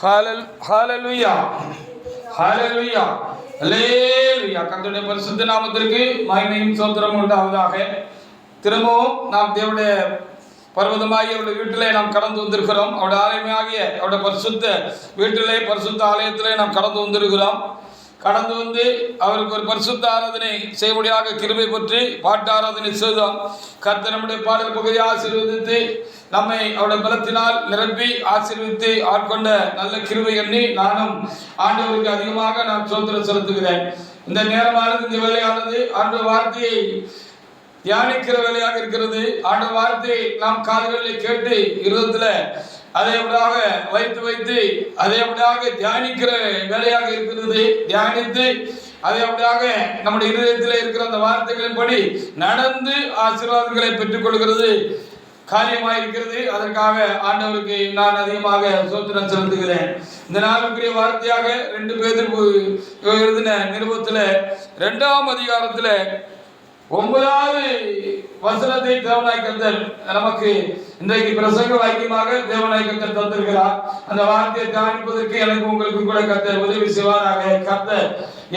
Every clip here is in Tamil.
ஹalleluya ஹalleluya அல்லேலூயா. கர்த்தருடைய பரிசுத்த நாமத்திற்கு மகிமையும் ஸ்தோத்திரமும் உண்டாவதாக. திரும்பவும் நாம் தேவனுடைய பர்வதமாகிய அவருடைய வீட்டிலே நாம் கடந்து வந்திருக்கிறோம். அவருடைய ஆலயமாகிய அவருடைய பரிசுத்த வீட்டிலே பரிசுத்த ஆலயத்திலே நாம் கடந்து வந்திருக்கிறோம். கடந்து வந்து அவருக்கு ஒரு பரிசுத்த ஆராதனை செய்யும்படியாக கிருபை பற்றி பாட்டு ஆராதனை செய்தோம். கர்த்தர் நம்முடைய பாடல் பகுதியை ஆசீர்வதித்து நம்மை அவருடைய பலத்தினால் நிரப்பி ஆசீர்வதித்து ஆட்கொண்ட நல்ல கிருபை எண்ணி நானும் ஆண்டவருக்கு அதிகமாக நான் ஸ்தோத்திரம் செலுத்துகிறேன். இந்த நேரமானது, இந்த வேலையானது ஆண்டவர் வார்த்தையை தியானிக்கிற வேலையாக இருக்கிறது. ஆண்டவர் வார்த்தையை நாம் காதுகளில் கேட்டு இருதயத்தில் அதை அப்படியாக வைத்து அதை அப்படியாக தியானிக்கிற வேலையாக இருக்கிறது. தியானித்து அதை அப்படியாக நம்முடைய இருதயத்தில் இருக்கிற அந்த வார்த்தைகளின்படி நடந்து ஆசீர்வாதங்களை பெற்றுக்கொள்கிறது காரியமாயிருக்கிறது. அதற்காக ஆண்டவருக்கு நான் அதிகமாக ஸ்தோத்திரம் செலுத்துகிறேன். இந்த நாளுக்குரிய வார்த்தையாக 2 பேதுரு எழுதின நிருபத்தில் 2ஆம் அதிகாரத்தில் 9வது வசனத்தை தேவனாய் கர்த்தர் நமக்கு இன்றைக்கு பிரசங்க வாக்கியமாக தேவனாய் கர்த்தர் தந்திருக்கிறார். அந்த வார்த்தையை தியானிப்பதற்கு எனக்கு உங்களுக்கு கூட கர்த்தர் உதவி செய்வாராக. கர்த்தர்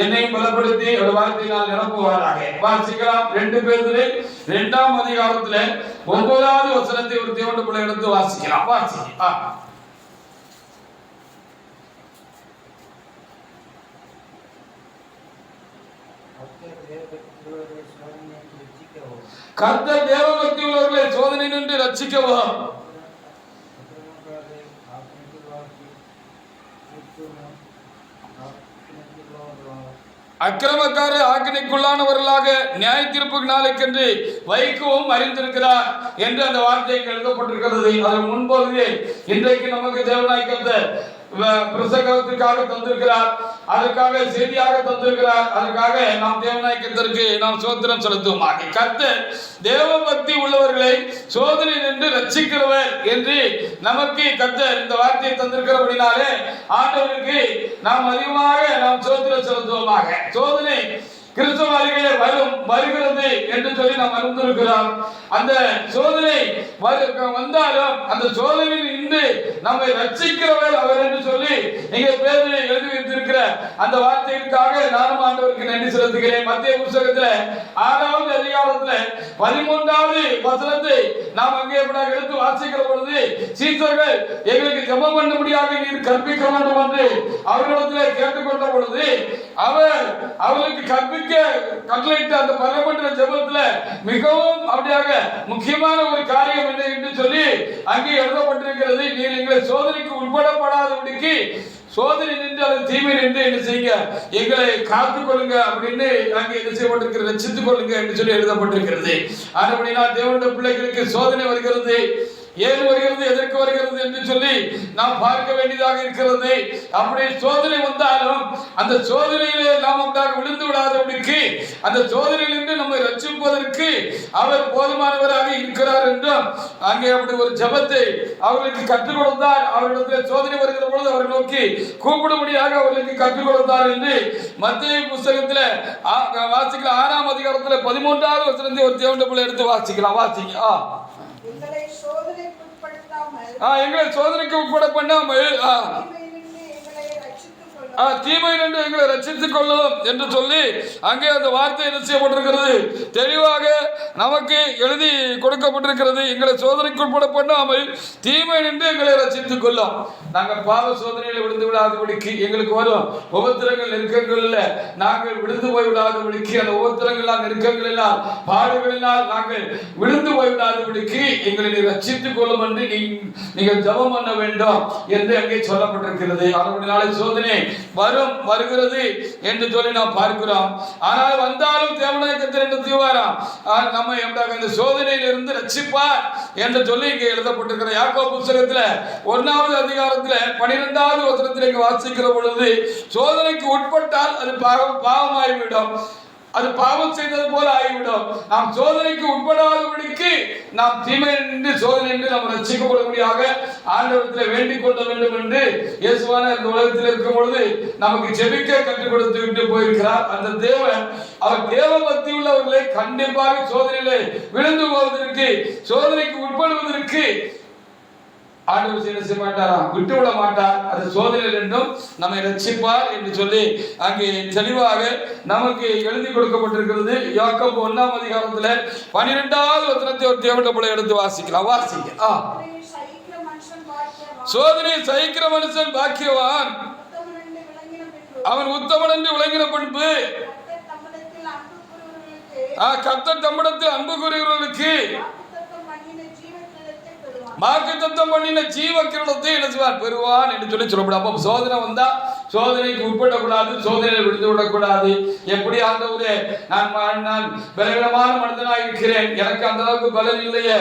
என்னையும் பலப்படுத்தி ஒரு வார்த்தையினால் நிரப்புவாராக. வாசிக்கலாம். 2 பேதுரு 2ஆம் அதிகாரத்தில் 9வது வசனத்தை ஒரு தேவனுடைய பிள்ளை எடுத்து வாசிக்கலாம். வாசிக்கலாம். கர்த்தர் தேவபக்தி உள்ளவர்களை சோதனை நின்று ரட்சிக்கவும் அக்கிரமக்காரர் ஆக்கினைக்குள்ளானவர்களாக நியாய தீர்ப்புக்கு நாளைக்கென்று வைக்கவும் அறிந்திருக்கிறார் என்று அந்த வார்த்தைக்கு எழுதப்பட்டிருக்கிறது. அதன் முன்பகுதியே இன்றைக்கு நமக்கு தேவனாய் கர்த்தர் பிரசங்கத்திற்காக தந்திருக்கிறார். அதற்காக செய்தியாக தந்திருக்கிறார். அதற்காக நாம் தேவனாய் கர்த்தருக்கு நாம் ஸ்தோத்திரம் செலுத்துவோம். கர்த்தர் தேவ பக்தி உள்ளவர்களை சோதனை நின்று ரட்சிக்கிறவர் என்று நமக்கு கர்த்தர் இந்த வார்த்தையை தந்திருக்கிறபடினாலே ஆண்டவருக்கு நாம் அதிகமாக நாம் ஸ்தோத்திரம் செலுத்துவோமாக. சோதனை கிறிஸ்தவர்களிலே வருகிறது என்று சொல்லி நாம் அறிந்திருக்கிறோம். அந்த சோதனை வந்தாலும் அந்த சோதனையில் இன்று நம்மை ரட்சிக்கிறவர் அவர் என்று சொல்லி இங்கே பேதுரு எழுதி வைத்திருக்கிற அந்த வார்த்தைகளுக்காக நானும் ஆண்டவருக்கு நன்றி செலுத்துகிறேன். மத்திய புத்தகத்தில் 6வது அதிகாரத்தில் 13வது வசனத்தை நாம் அங்கே எடுத்து வாசிக்கிற பொழுது, சீசர்கள் எங்களுக்கு ஜெபம் பண்ணும்படியாக நீர் கற்பிக்க வேண்டும் என்று அவர்களிடத்தில் கேட்டுக்கொண்ட பொழுது அவர்களுக்கு கற்பிக்க கட்டளையிட்ட அந்த பரமன்ற ஜெபத்துல மிகவும் அப்படியாக முக்கியமான ஒரு காரியம் என்ன என்று சொல்லி அங்கே எழுதப்பட்டிருக்கிறது. நீர் எங்களை சோதனைக்கு உட்படப்படாதபடிக்கு சோதனை நின்று அது தீமை நின்று என்ன செய்யுங்க, எங்களை காத்துக் கொள்ளுங்க அப்படின்னு அங்கே என்ன செய்யப்பட்டிருக்கிறது, ரட்சித்துக் கொள்ளுங்க என்று சொல்லி எழுதப்பட்டிருக்கிறது. அப்படின்னா தேவனுடைய பிள்ளைகளுக்கு சோதனை வருகிறது. ஏன் வருகிறது, எதற்கு வருகிறது என்று சொல்லி நாம் பார்க்க வேண்டியதாக இருக்கிறது. அப்படி சோதனை வந்தாலும் அந்த சோதனையிலே நாம் உண்டாக விழுந்து விடாதபடிக்கு அந்த சோதனையிலிருந்து நம்மை ரட்சிப்பதற்கு அவர் போதுமானவராக இருக்கிறார் என்றும் அங்கே அப்படி ஒரு ஜெபத்தை அவர்களுக்கு கற்றுக் கொடுத்தார். அவர்களிடத்தில் சோதனை வருகிற பொழுது அவரை நோக்கி கூப்பிடும்படியாக அவர்களுக்கு கற்றுக் கொடுத்தார் என்று மத்தேயு புத்தகத்தில் வாசிக்கலாம். 6ஆம் அதிகாரத்தில் 13வது வசனத்தை ஒரு தேவனுடைய பிள்ளை எடுத்து வாசிக்கலாம். வாசிங்க. எங்களை சோதனைக்கு உட்பட பண்ணாமல் தீமையிலிருந்து எங்களை ரட்சித்துக் கொள்ளும் என்று சொல்லி அங்கே அந்த வார்த்தை என்ன செய்யப்பட்டிருக்கிறது, தெளிவாக நமக்கு எழுதி கொடுக்கப்பட்டிருக்கிறது. எங்களை சோதனைக்கு உட்பட பண்ணாமல் தீமையிலிருந்து எங்களை ரட்சித்துக் கொள்ளும். நாங்கள் பாவ சோதனையில் விழுந்து விடாதபடிக்கு, எங்களுக்கு வரும் உபத்திரங்கள் நெருக்கங்களில் நாங்கள் விழுந்து போய் விடாதபடிக்கு, அந்த உபத்திரங்களால் நெருக்கங்களினால் பாடுகளினால் நாங்கள் விழுந்து போய் விடாதபடிக்கு எங்களை ரட்சித்துக் கொள்ளும் என்று நீங்கள் ஜெபம் பண்ண வேண்டும் என்று அங்கே சொல்லப்பட்டிருக்கிறது. அதனால சோதனை வருகிறது என்று சொல்லி நாம் பார்க்கிறோம். ஆனால் வந்தாலும் தேவனாய் கர்த்தர் என்ன செய்வாராம், நம்மை இந்த சோதனையில் இருந்து ரட்சிப்பார் என்று சொல்லி இங்கே எழுதப்பட்டிருக்கிற யாக்கோபு புத்தகத்தில் 1வது அதிகாரத்தில் 12வது வசனத்தில் வாசிக்கிற பொழுது, சோதனைக்கு உட்பட்டால் அது பாவமாகிவிடும், அது பாவம் செய்தது போல ஆகிவிடும். நாம் சோதனைக்கு உட்படாதபடிக்கு நாம் தீமை நின்று சோதனை நின்று நாம் ரட்சிக்கப்படும்படியாக ஆண்டவரத்தில் வேண்டிக் கொள்ள வேண்டும் என்று இயேசுவான இந்த உலகத்தில் இருக்கும் பொழுது நமக்கு ஜெபிக்க கற்றுக் கொடுத்து விட்டு போயிருக்கிறார். அந்த தேவன் அவர் தேவ பக்தி உள்ளவர்களை கண்டிப்பாக சோதனையிலே விழுந்து போவதற்கு, சோதனைக்கு உட்படுவதற்கு ஆண்டவர் என்ன செய்ய மாட்டாரா, விட்டு விட மாட்டார். அது சோதனையில் என்றும் நம்மை ரட்சிப்பார் என்று சொல்லி அங்கே தெளிவாக நமக்கு எழுதி கொடுக்கப்பட்டிருக்கிறது. யாக்கோபு 1ஆம் அதிகாரத்தில் 12வது வசனத்தை ஒரு தேவனுடைய எடுத்து வாசிக்கலாம். வாசிக்க. சோதனை சகிக்கிற மனுஷன் பாக்கியவான், அவன் உத்தமன் என்று விளங்கின பின்பு கர்த்தர் தம்மிடத்தில் அன்பு கூறுகிறவர்களுக்கு வாக்குத்தத்தம் பண்ணின ஜீவ கிரீடத்தை என்ன செய்வார், பெறுவான் என்று சொல்லி சொல்லப்படும். அப்போ சோதனை வந்தா சோதனைக்கு உட்படக்கூடாது, சோதனையில் விழுந்து விடக்கூடாது. எப்படி ஆண்டவரே, நான் பலவீனமான மனிதனாக இருக்கிறேன், எனக்கு அந்த அளவுக்கு பலன் இல்லையே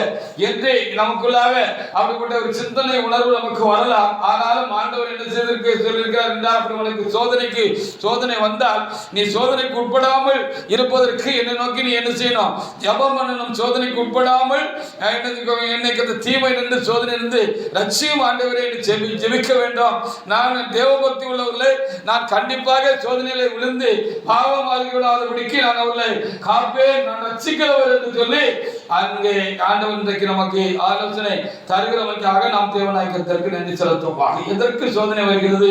என்று நமக்குள்ளாக அப்படிப்பட்ட ஒரு சிந்தனை உணர்வு நமக்கு வரலாம். ஆனாலும் ஆண்டவர் என்ன சொல்லியிருக்கிறார் என்றால், அப்படி உனக்கு சோதனை வந்தால் நீ சோதனைக்கு உட்படாமல் இருப்பதற்கு என்னை நோக்கி நீ என்ன செய்யணும், ஜெபம் பண்ணணும். சோதனைக்கு உட்படாமல் என்னைக்கு அந்த தீமை நின்று சோதனை இருந்து ரட்சியும் ஆண்டவரே ஜெபிக்க வேண்டும். நான் தேவபக்தி உள்ளவர்களை நான் கண்டிப்பாக சோதனையில விழுந்து பாவம் ஆகிவிடாதபடிக்கு நான் அவர்களை காப்பேன், நான் ரட்சிக்கிறவர் என்று சொல்லி அங்கே ஆண்டவர் இன்றைக்கு நமக்கு ஆலோசனை தருகிறவர்களுக்காக நாம் தேவநாயகத்திற்கு நன்றி செலுத்துவோம். எதற்கு சோதனை வருகிறது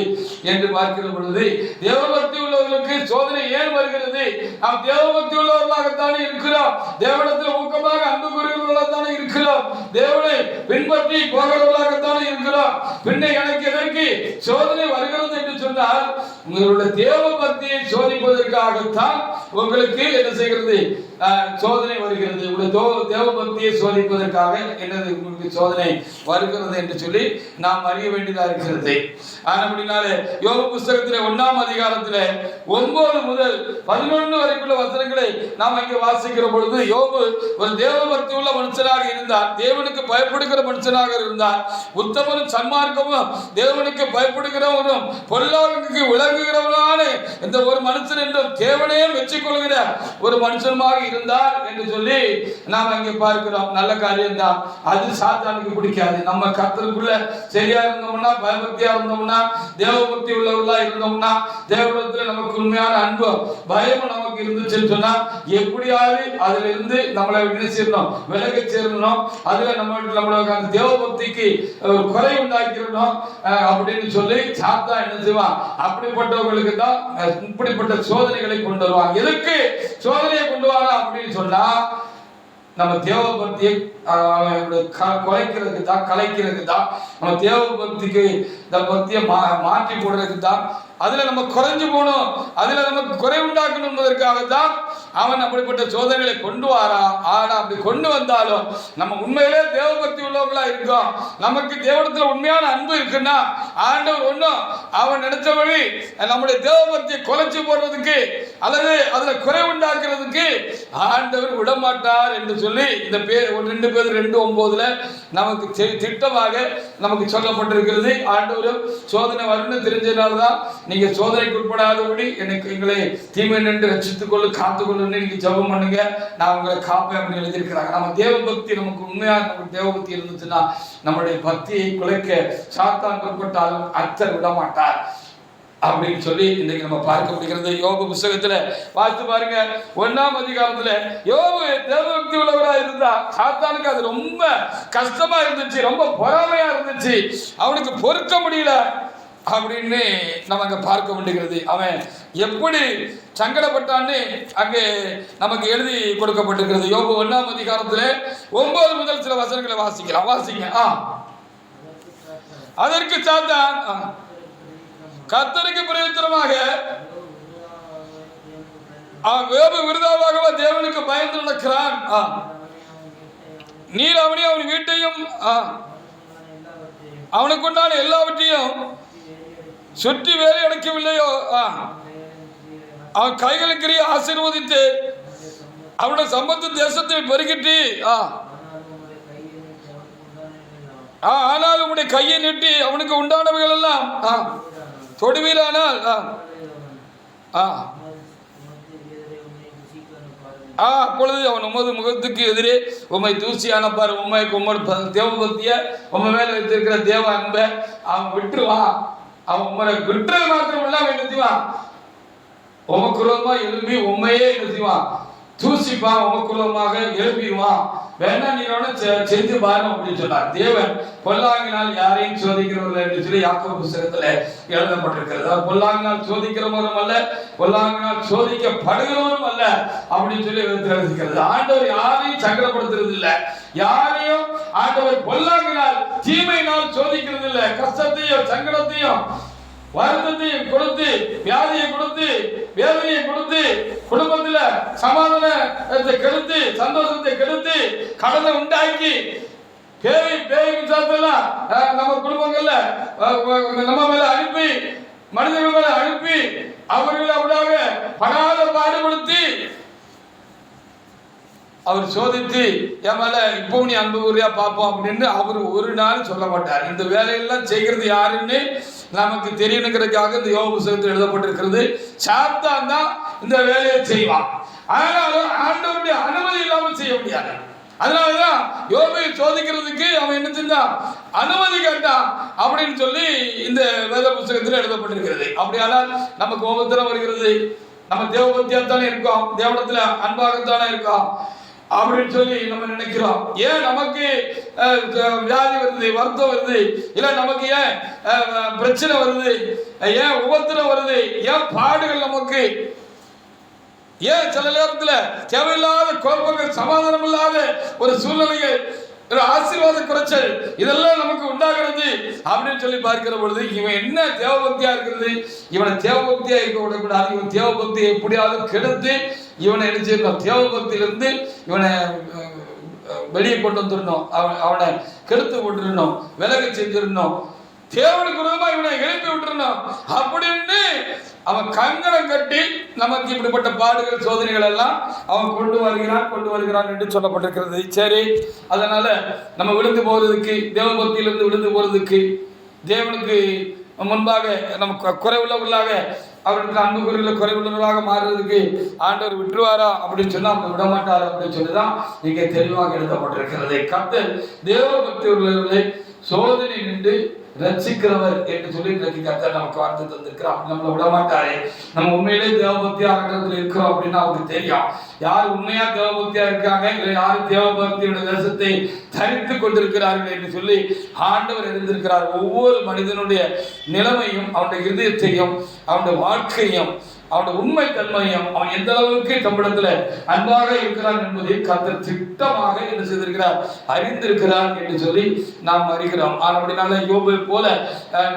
என்று பார்க்கிற பொழுது, தேவபக்தி உள்ளவர்களுக்கு சோதனை ஏன் வருகிறது? நாம் தேவபக்தி உள்ளவர்களாகத்தானே இருக்கிறோம், தேவனிடத்தில் ஊக்கமாக அன்பு கூறுகிறவர்களாகத்தானே இருக்கிறோம், தேவனை பின்பற்றி போகிறவர்களாகத்தானே இருக்கிறோம். பின்ன எனக்கு எதற்கு சோதனை வருகிறது என்று சொன்னால், உங்களுடைய தேவ பக்தியை சோதிப்பதற்காகத்தான் உங்களுக்கு என்ன செய்கிறது, சோதனை வருகிறது. உங்களுடைய தேவ பக்தியை சோதிப்பதற்காக என்னது உங்களுக்கு சோதனை வருகிறது என்று சொல்லி நாம் அறிய வேண்டியதாக இருக்கிறது. அப்படினாலே யோபு புஸ்தகத்தில் 1ஆம் அதிகாரத்தில் 9 முதல் 11 வரைக்குள்ள வசனங்களை நாம் அங்கே வாசிக்கிற பொழுது, யோபு ஒரு தேவ பக்தி உள்ள மனுஷனாக இருந்தார், தேவனுக்கு பயப்படுகிற மனுஷனாக இருந்தார், உத்தமனும் சன்மார்க்கமும் தேவனுக்கு பயப்படுகிறவனும் பொல்லாங்குக்கு விளங்குகிறவனான இந்த ஒரு மனுஷன் என்றும் தேவனையே மெச்சிக்கொள்கிற ஒரு மனுஷனுமாக இருந்தார் என்று சொல்லி நாம் அங்கே பார்க்கிறோம். நல்ல காரியம் தான், அது சாத்தானுக்கு பிடிக்காது. நம்ம கர்த்தருக்குள்ள சரியா இருந்தோம்னா, பயபக்தியா இருந்தோம்னா, தேவபக்தி உள்ளவர்களா இருந்தோம்னா, தேவனிடத்தில் நமக்கு உண்மையான அன்பு பயமும் நமக்கு இருந்துச்சுன்னு சொன்னா, எப்படியாவது அதுல இருந்து நம்மளை நினைச்சிடணும், விலக சேரணும். அதுல நம்மளுக்கு அந்த தேவபக்திக்கு ஒரு குறை உண்டாக்கிடணும் அப்படின்னு சொல்லி சாத்தா என்ன செய்வான், அப்படிப்பட்டவர்களுக்கு தான் இப்படிப்பட்ட சோதனைகளை கொண்டு வருவாங்க. எதுக்கு சோதனையை கொண்டு வரா அப்படின்னு சொன்னா, நம்ம தேவபக்தியை குலைக்கிறதுக்கு தான், கலைக்கிறதுக்கு தான், நம்ம தேவபக்திக்கு இந்த பக்தியை மாற்றி போடுறதுக்கு தான், அதுல நம்ம குறைஞ்சு போகணும், அதுல நமக்கு குறை உண்டாக்கணும் என்பதற்காகத்தான் அவன் அப்படிப்பட்ட சோதனைகளை கொண்டு வாரா. ஆனா அப்படி கொண்டு வந்தாலும் நம்ம உண்மையிலே தேவபக்தி உள்ளவர்களா இருக்கோம், நமக்கு தேவனத்துல உண்மையான அன்பு இருக்குன்னா, ஆண்டவர் ஒன்றும் அவன் நினைச்சபடி நம்முடைய தேவபக்தியை குறைச்சு போடுறதுக்கு அல்லது அதுல குறை உண்டாக்குறதுக்கு ஆண்டவர் விடமாட்டார் என்று சொல்லி இந்த 2 பேர் 2:9 நமக்கு திட்டமாக நமக்கு சொல்லப்பட்டிருக்கிறது. ஆண்டவரும் சோதனை வரும்னு தெரிஞ்சதுனாலதான் நீங்க சோதனைக்கு உட்படாதபடி எங்களை தீமை நின்று ரட்சித்துக் கொள்ளு, காத்துக்கொள்ளுன்னு நீங்க ஜெபம் பண்ணுங்க, நான் உங்களை காப்பேன் அப்படின்னு எழுதியிருக்கிறாங்க. நம்ம தேவபக்தி நமக்கு உண்மையாக நமக்கு தேவபக்தி இருந்துச்சுன்னா, நம்முடைய பக்தியை குலைக்க சாத்தான் புறப்பட்டாலும் அர்த்தர் விட மாட்டார் அப்படின்னு சொல்லி இன்றைக்கு நம்ம பார்க்க முடிகிறது. யோபு புஸ்தகத்துல பார்த்து பாருங்க, 1ஆம் அதிகாரத்துல யோபு தேவபக்தி உள்ளவராக இருந்தா சாத்தானுக்கு அது ரொம்ப கஷ்டமா இருந்துச்சு, ரொம்ப பொறாமையா இருந்துச்சு, அவனுக்கு பொறுக்க முடியல அப்படின்னு நம்ம அங்க பார்க்க முடிகிறது. அவன் எப்படி சங்கடப்பட்டான்னு அங்கே நமக்கு எழுதி கொடுக்கப்பட்டிருக்கிறது. யோபு 1ஆம் அதிகாரத்துல 9 முதல் சில வசனங்களை வாசிக்கலாம். வாசிங்க. அதற்கு சாத்தான், கர்த்தருக்கு பிரயோஜனமாக யோபு விருதாவாகவா தேவனுக்கு பயந்து நடக்கிறான், நீர் அவனையும் அவன் வீட்டையும் அவனுக்கு உண்டான எல்லாவற்றையும் சுற்றி வேலை அடைக்கவில்லையோ, அவன் கைகளுக்கு ஆசீர்வதித்து அவனுடைய சம்பத்து தேசத்தை பெருகிட்டு, ஆனால் உன்னுடைய கையை நீட்டி அவனுக்கு உண்டானவைகள் எல்லாம் தொடுவீரானால் அப்பொழுது அவன் உமது முகத்துக்கு எதிரே உம்மை தூசி அனுப்பார், உம்மோட தேவபக்திய உம்ம மேல வைத்திருக்கிற தேவ அன்பை அவன் விட்டுருவான். அவன் உங்களை விட்டுறது மாத்திரம் இல்லாம என்ன செய்வான், உமக்கு விரோதமா எழும்பி உண்மையே என்ன செய்வான், தூசிப்பான் உமக்குலமாக எழுப்பிடுவான், வேணா நீங்க செஞ்சு பாருங்க அப்படின்னு சொன்னார். தேவன் பொல்லாங்கினால் யாரையும் சோதிக்கிறவர்கள் என்று சொல்லி யாக்கோபு புத்தகத்துல எழுதப்பட்டிருக்கிறது. பொல்லாங்கினால் சோதிக்கிறவரும் அல்ல, பொல்லாங்கினால் சோதிக்கப்படுகிறவரும் அல்ல அப்படின்னு சொல்லி எழுதிக்கிறது. ஆண்டவர் யாரையும் சங்கடப்படுத்துறது இல்லை, யாரையும் ஆண்டவர் பொல்லாங்கினால் தீமையினால் சோதிக்கிறது இல்லை. கஷ்டத்தையும் சங்கடத்தையும் வருத்தத்தையும் கொடுத்து, வியாதியை கொடுத்து, வேதனையை கொடுத்து, குடும்பத்துல சமாதானத்தை கெடுத்து, சந்தோஷத்தை கெடுத்து, கடனை உண்டாக்கி, பேய் விசாரத்தெல்லாம் நம்ம குடும்பங்கள்ல நம்ம மேல அனுப்பி, மனிதர்கள் மேல அனுப்பி, அவர்களை அவடாக படாத பாடுபடுத்தி அவர் சோதித்து என் மேல இப்போ நீ அன்பு கூறியா பார்ப்போம் அப்படின்னு அவர் ஒரு நாள் சொல்ல மாட்டார். இந்த வேலையெல்லாம் செய்கிறது யாருன்னு நமக்கு தெரியணுங்கிறதுக்காக இந்த யோபு புத்தகத்தில் எழுதப்பட்டிருக்கிறது. சாத்தான் தான் இந்த வேலையை செய்வான், ஆனாலும் ஆண்டவருடைய அனுமதி இல்லாமல் செய்ய முடியாது. அதனாலதான் யோபை சோதிக்கிறதுக்கு அவன் என்ன செஞ்சான், அனுமதி கேட்டான் அப்படின்னு சொல்லி இந்த வேத புத்தகத்தில் எழுதப்பட்டிருக்கிறது. அப்படியானால் நமக்கு உபத்திரம் வருகிறது, நம்ம தேவபக்தியாத்தானே இருக்கோம், தேவனத்துல அன்பாகத்தானே இருக்கோம் அப்படின்னு சொல்லி நம்ம நினைக்கிறோம். ஏன் நமக்கு வியாதி வருது, வருத்தம் வருது, இல்ல நமக்கு ஏன் பிரச்சனை வருது, ஏன் உபத்திரம் வருது, ஏன் பாடுகள் நமக்கு, ஏன் சில நேரத்தில் தேவையில்லாத குழப்பங்கள், சமாதானம் இல்லாத ஒரு சூழ்நிலைகள், ஒரு ஆசீர்வாத குறைச்சல் இதெல்லாம் நமக்கு உண்டாகிறது அப்படின்னு சொல்லி பார்க்கிற பொழுது இவன் என்ன தேவபக்தியா இருக்கிறது, இவனை தேவபக்தியா இருக்க விடக்கூடாது. இவன் தேவபக்தியை எப்படியாவது கெடுத்து இவனை என்ன செய்யணும், தேவபக்தியிலிருந்து இவனை வெளியே கொண்டு வந்துடணும், அவனை கெடுத்து விட்டுருணும், விலக செஞ்சிடணும், தேவனுக்கு விரோதமா இவனை எழுப்பி விட்டுறணும் அப்படின்னு அவன் கங்கணம் கட்டி நமக்கு இப்படிப்பட்ட பாடுகள் சோதனைகள் எல்லாம் அவன் கொண்டு வருகிறான் என்று சொல்லப்பட்டிருக்கிறது. சரி, அதனால நம்ம விழுந்து போறதுக்கு, தேவபக்தியிலிருந்து விழுந்து போறதுக்கு, தேவனுக்கு முன்பாக நம்ம குறைவுள்ளவர்களாக, அவருக்கு அன்புக்குறியில் குறைவுள்ளவர்களாக மாறுறதுக்கு ஆண்டவர் விட்டுருவாரா அப்படின்னு சொன்னா அவங்க விட மாட்டார் அப்படின்னு சொல்லிதான் இங்கே தெளிவாக எழுதப்பட்டிருக்கிறது. கர்த்தர் தேவபக்தி உள்ளவர்களை சோதனை நின்று ரட்சிக்கிறவர் என்று சொல்லி கர்த்தர் நமக்கு வார்த்தை தந்திருக்கிறார். நம்மளை விட மாட்டாரு. நம்ம உண்மையிலே தேவபக்தியா ஆட்டத்தில் இருக்கிறோம் அப்படின்னு அவருக்கு தெரியும். யார் உண்மையா தேவபக்தியா இருக்காங்க, இல்லை யார் தேவபக்தியோட தேசத்தை தரித்து கொண்டிருக்கிறார்கள் என்று சொல்லி ஆண்டவர் அறிந்திருக்கிறார். ஒவ்வொரு மனிதனுடைய நிலைமையும், அவனுடைய இதயத்தையும், அவனுடைய வாழ்க்கையும், அவனுடைய உண்மை தன்மையும், அவன் எந்த அளவுக்கு நம்மிடத்துல அன்பாக இருக்கிறான் என்பதை கர்த்தர் திட்டமாக என்ன செய்திருக்கிறார், அறிந்திருக்கிறார் என்று சொல்லி நாம் அறிகிறோம். அப்படினால யோபை போல